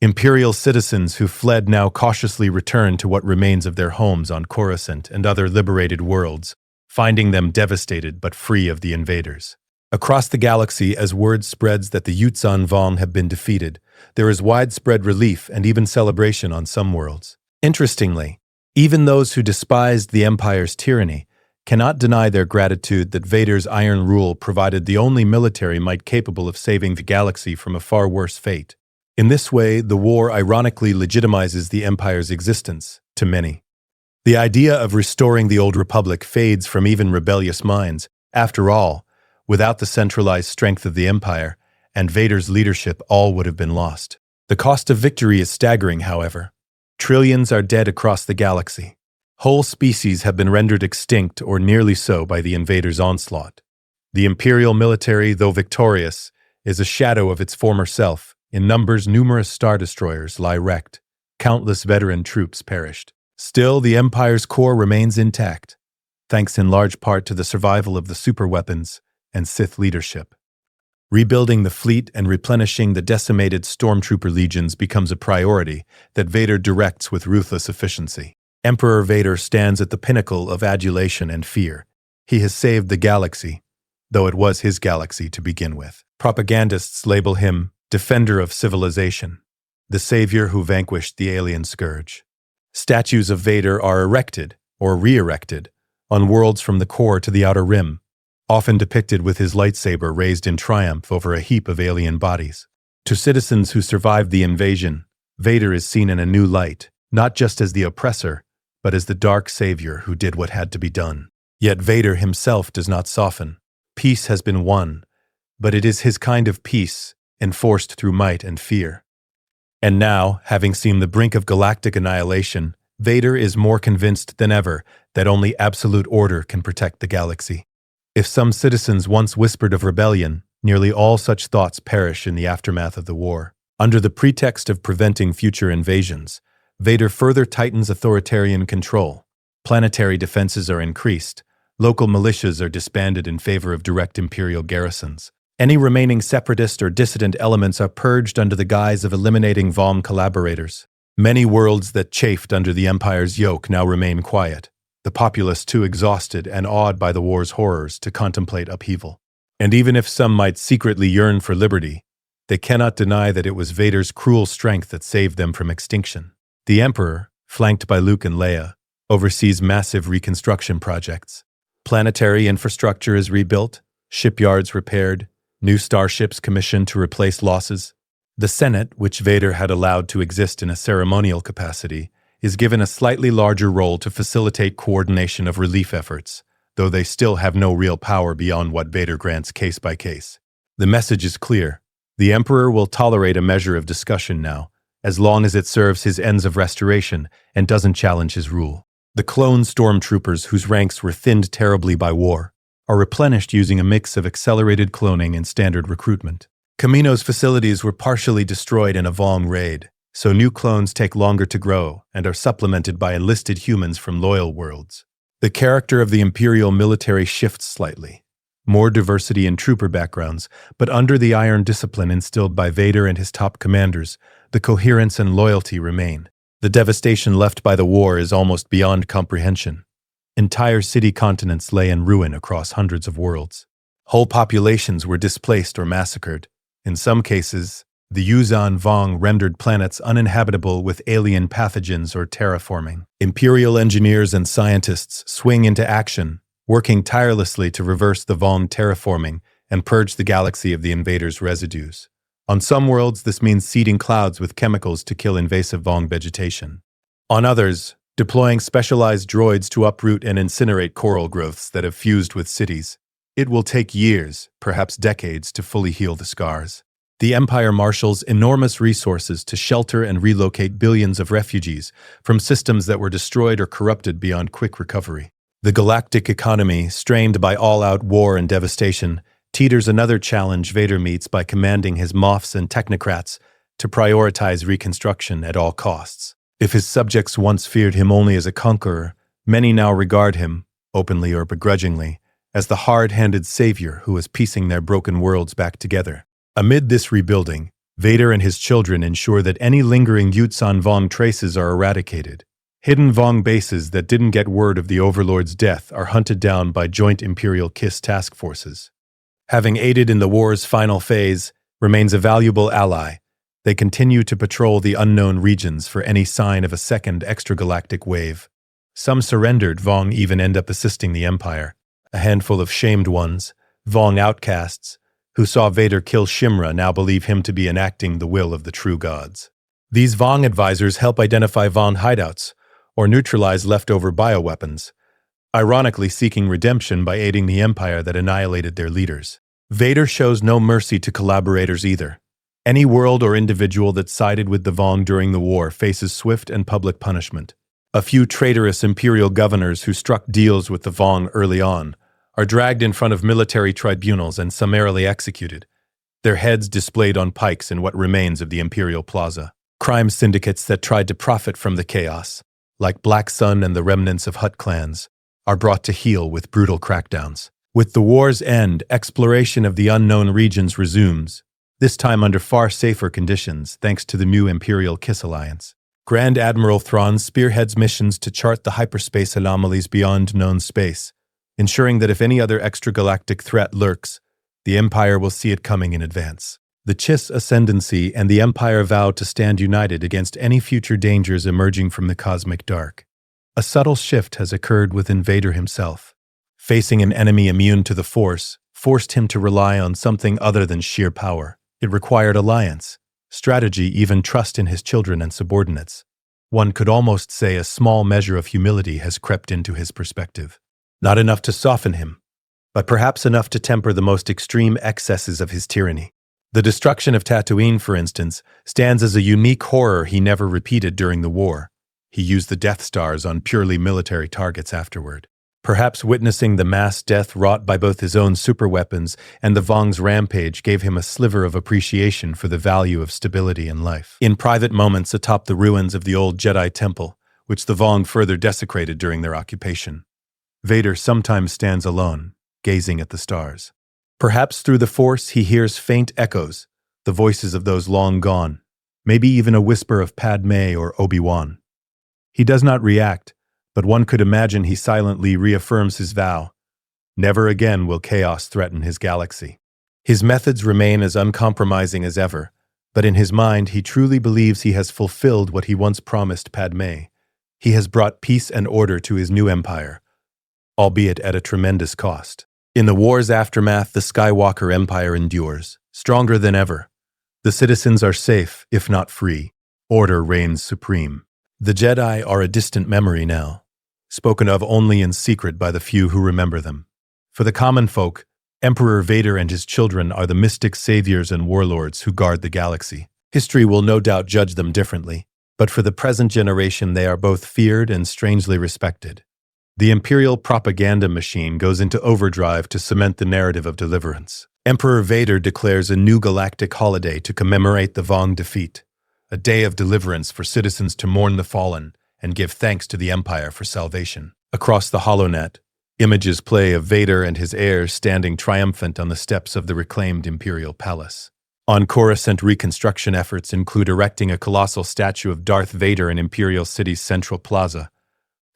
Imperial citizens who fled now cautiously return to what remains of their homes on Coruscant and other liberated worlds, finding them devastated but free of the invaders. Across the galaxy, as word spreads that the Yuuzhan Vong have been defeated, there is widespread relief and even celebration on some worlds. Interestingly, even those who despised the Empire's tyranny cannot deny their gratitude that Vader's iron rule provided the only military might capable of saving the galaxy from a far worse fate. In this way, the war ironically legitimizes the Empire's existence to many. The idea of restoring the old Republic fades from even rebellious minds. After all, without the centralized strength of the Empire and Vader's leadership, all would have been lost. The cost of victory is staggering, however. Trillions are dead across the galaxy. Whole species have been rendered extinct or nearly so by the invaders' onslaught. The Imperial military, though victorious, is a shadow of its former self. In numbers, numerous star destroyers lie wrecked. Countless veteran troops perished. Still, the Empire's core remains intact, thanks in large part to the survival of the superweapons and Sith leadership. Rebuilding the fleet and replenishing the decimated stormtrooper legions becomes a priority that Vader directs with ruthless efficiency. Emperor Vader stands at the pinnacle of adulation and fear. He has saved the galaxy, though it was his galaxy to begin with. Propagandists label him Defender of Civilization, the savior who vanquished the alien scourge. Statues of Vader are erected, or re-erected, on worlds from the core to the outer rim, often depicted with his lightsaber raised in triumph over a heap of alien bodies. To citizens who survived the invasion, Vader is seen in a new light, not just as the oppressor, but as the dark savior who did what had to be done. Yet Vader himself does not soften. Peace has been won, but it is his kind of peace, enforced through might and fear. And now, having seen the brink of galactic annihilation, Vader is more convinced than ever that only absolute order can protect the galaxy. If some citizens once whispered of rebellion, nearly all such thoughts perish in the aftermath of the war. Under the pretext of preventing future invasions, Vader further tightens authoritarian control. Planetary defenses are increased. Local militias are disbanded in favor of direct Imperial garrisons. Any remaining separatist or dissident elements are purged under the guise of eliminating Vong collaborators. Many worlds that chafed under the Empire's yoke now remain quiet, the populace too exhausted and awed by the war's horrors to contemplate upheaval. And even if some might secretly yearn for liberty, they cannot deny that it was Vader's cruel strength that saved them from extinction. The Emperor, flanked by Luke and Leia, oversees massive reconstruction projects. Planetary infrastructure is rebuilt, shipyards repaired, new starships commissioned to replace losses. The Senate, which Vader had allowed to exist in a ceremonial capacity, is given a slightly larger role to facilitate coordination of relief efforts. though they still have no real power beyond what Vader grants case by case. The message is clear. The Emperor will tolerate a measure of discussion now, as long as it serves his ends of restoration and doesn't challenge his rule. The clone stormtroopers, whose ranks were thinned terribly by war, are replenished using a mix of accelerated cloning and standard recruitment. Kamino's facilities were partially destroyed in a Vong raid, so new clones take longer to grow and are supplemented by enlisted humans from loyal worlds. The character of the Imperial military shifts slightly. More diversity in trooper backgrounds, but under the iron discipline instilled by Vader and his top commanders, the coherence and loyalty remain. The devastation left by the war is almost beyond comprehension. Entire city continents lay in ruin across hundreds of worlds. Whole populations were displaced or massacred. In some cases, the Yuzan Vong rendered planets uninhabitable with alien pathogens or terraforming. Imperial engineers and scientists swing into action, working tirelessly to reverse the Vong terraforming and purge the galaxy of the invaders' residues. On some worlds, this means seeding clouds with chemicals to kill invasive Vong vegetation. On others, deploying specialized droids to uproot and incinerate coral growths that have fused with cities. It will take years, perhaps decades, to fully heal the scars. The Empire marshals enormous resources to shelter and relocate billions of refugees from systems that were destroyed or corrupted beyond quick recovery. The galactic economy, strained by all-out war and devastation, teeters another challenge Vader meets by commanding his Moffs and technocrats to prioritize reconstruction at all costs. If his subjects once feared him only as a conqueror, many now regard him, openly or begrudgingly, as the hard-handed savior who is piecing their broken worlds back together. Amid this rebuilding, Vader and his children ensure that any lingering Yuzan Vong traces are eradicated. Hidden Vong bases that didn't get word of the Overlord's death are hunted down by joint Imperial KISS task forces. Having aided in the war's final phase, remains a valuable ally. They continue to patrol the unknown regions for any sign of a second extragalactic wave. Some surrendered Vong even end up assisting the Empire. A handful of shamed ones, Vong outcasts, who saw Vader kill Shimra now believe him to be enacting the will of the true gods. These Vong advisors help identify Vong hideouts, or neutralize leftover bioweapons, ironically seeking redemption by aiding the Empire that annihilated their leaders. Vader shows no mercy to collaborators either. Any world or individual that sided with the Vong during the war faces swift and public punishment. A few traitorous Imperial governors who struck deals with the Vong early on are dragged in front of military tribunals and summarily executed, their heads displayed on pikes in what remains of the Imperial Plaza. Crime syndicates that tried to profit from the chaos, like Black Sun and the remnants of Hutt clans, are brought to heel with brutal crackdowns. With the war's end, exploration of the unknown regions resumes, this time under far safer conditions thanks to the new Imperial KISS alliance. Grand Admiral Thrawn spearheads missions to chart the hyperspace anomalies beyond known space, ensuring that if any other extragalactic threat lurks, the Empire will see it coming in advance. The Chiss ascendancy and the Empire vow to stand united against any future dangers emerging from the cosmic dark. A subtle shift has occurred within Vader himself. Facing an enemy immune to the Force forced him to rely on something other than sheer power. It required alliance, strategy, even trust in his children and subordinates. One could almost say a small measure of humility has crept into his perspective. Not enough to soften him, but perhaps enough to temper the most extreme excesses of his tyranny. The destruction of Tatooine, for instance, stands as a unique horror he never repeated during the war. He used the Death Stars on purely military targets afterward. Perhaps witnessing the mass death wrought by both his own superweapons and the Vong's rampage gave him a sliver of appreciation for the value of stability in life. In private moments atop the ruins of the old Jedi Temple, which the Vong further desecrated during their occupation, Vader sometimes stands alone, gazing at the stars. Perhaps through the Force he hears faint echoes, the voices of those long gone, maybe even a whisper of Padme or Obi-Wan. He does not react, but one could imagine he silently reaffirms his vow. Never again will chaos threaten his galaxy. His methods remain as uncompromising as ever, but in his mind he truly believes he has fulfilled what he once promised Padme. He has brought peace and order to his new empire, albeit at a tremendous cost. In the war's aftermath, the Skywalker Empire endures, stronger than ever. The citizens are safe, if not free. Order reigns supreme. The Jedi are a distant memory now. spoken of only in secret by the few who remember them. For the common folk, Emperor Vader and his children are the mystic saviors and warlords who guard the galaxy. History will no doubt judge them differently, but for the present generation they are both feared and strangely respected. The Imperial propaganda machine goes into overdrive to cement the narrative of deliverance. Emperor Vader declares a new galactic holiday to commemorate the Vong defeat, a day of deliverance for citizens to mourn the fallen and give thanks to the Empire for salvation. Across the HoloNet, images play of Vader and his heirs standing triumphant on the steps of the reclaimed Imperial Palace. On Coruscant, reconstruction efforts include erecting a colossal statue of Darth Vader in Imperial City's central plaza,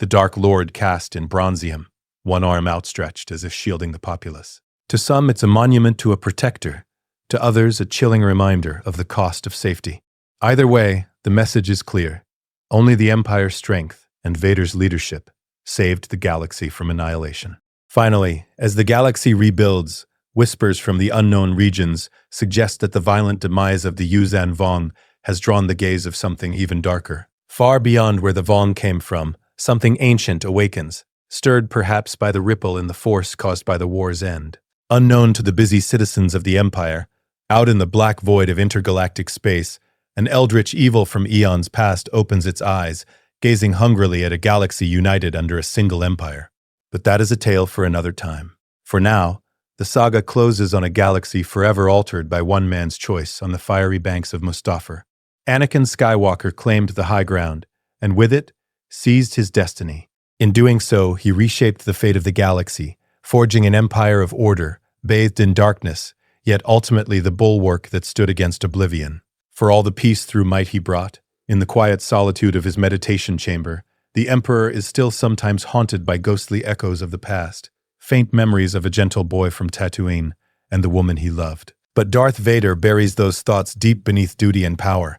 the Dark Lord cast in bronzium, one arm outstretched as if shielding the populace. To some, it's a monument to a protector. To others, a chilling reminder of the cost of safety. Either way, the message is clear. Only the Empire's strength and Vader's leadership saved the galaxy from annihilation. Finally, as the galaxy rebuilds, whispers from the unknown regions suggest that the violent demise of the Yuuzhan Vong has drawn the gaze of something even darker. Far beyond where the Vong came from, something ancient awakens, stirred perhaps by the ripple in the force caused by the war's end. Unknown to the busy citizens of the Empire, out in the black void of intergalactic space, an eldritch evil from eons past opens its eyes, gazing hungrily at a galaxy united under a single empire. But that is a tale for another time. For now, the saga closes on a galaxy forever altered by one man's choice on the fiery banks of Mustafar. Anakin Skywalker claimed the high ground, and with it, seized his destiny. In doing so, he reshaped the fate of the galaxy, forging an empire of order, bathed in darkness, yet ultimately the bulwark that stood against oblivion. For all the peace through might he brought, in the quiet solitude of his meditation chamber, the Emperor is still sometimes haunted by ghostly echoes of the past, faint memories of a gentle boy from Tatooine and the woman he loved. But Darth Vader buries those thoughts deep beneath duty and power.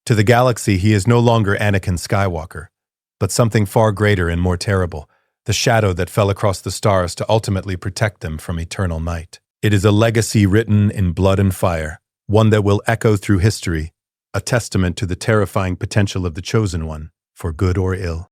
To the galaxy, he is no longer Anakin Skywalker, but something far greater and more terrible, the shadow that fell across the stars to ultimately protect them from eternal night. It is a legacy written in blood and fire, one that will echo through history, a testament to the terrifying potential of the Chosen One, for good or ill.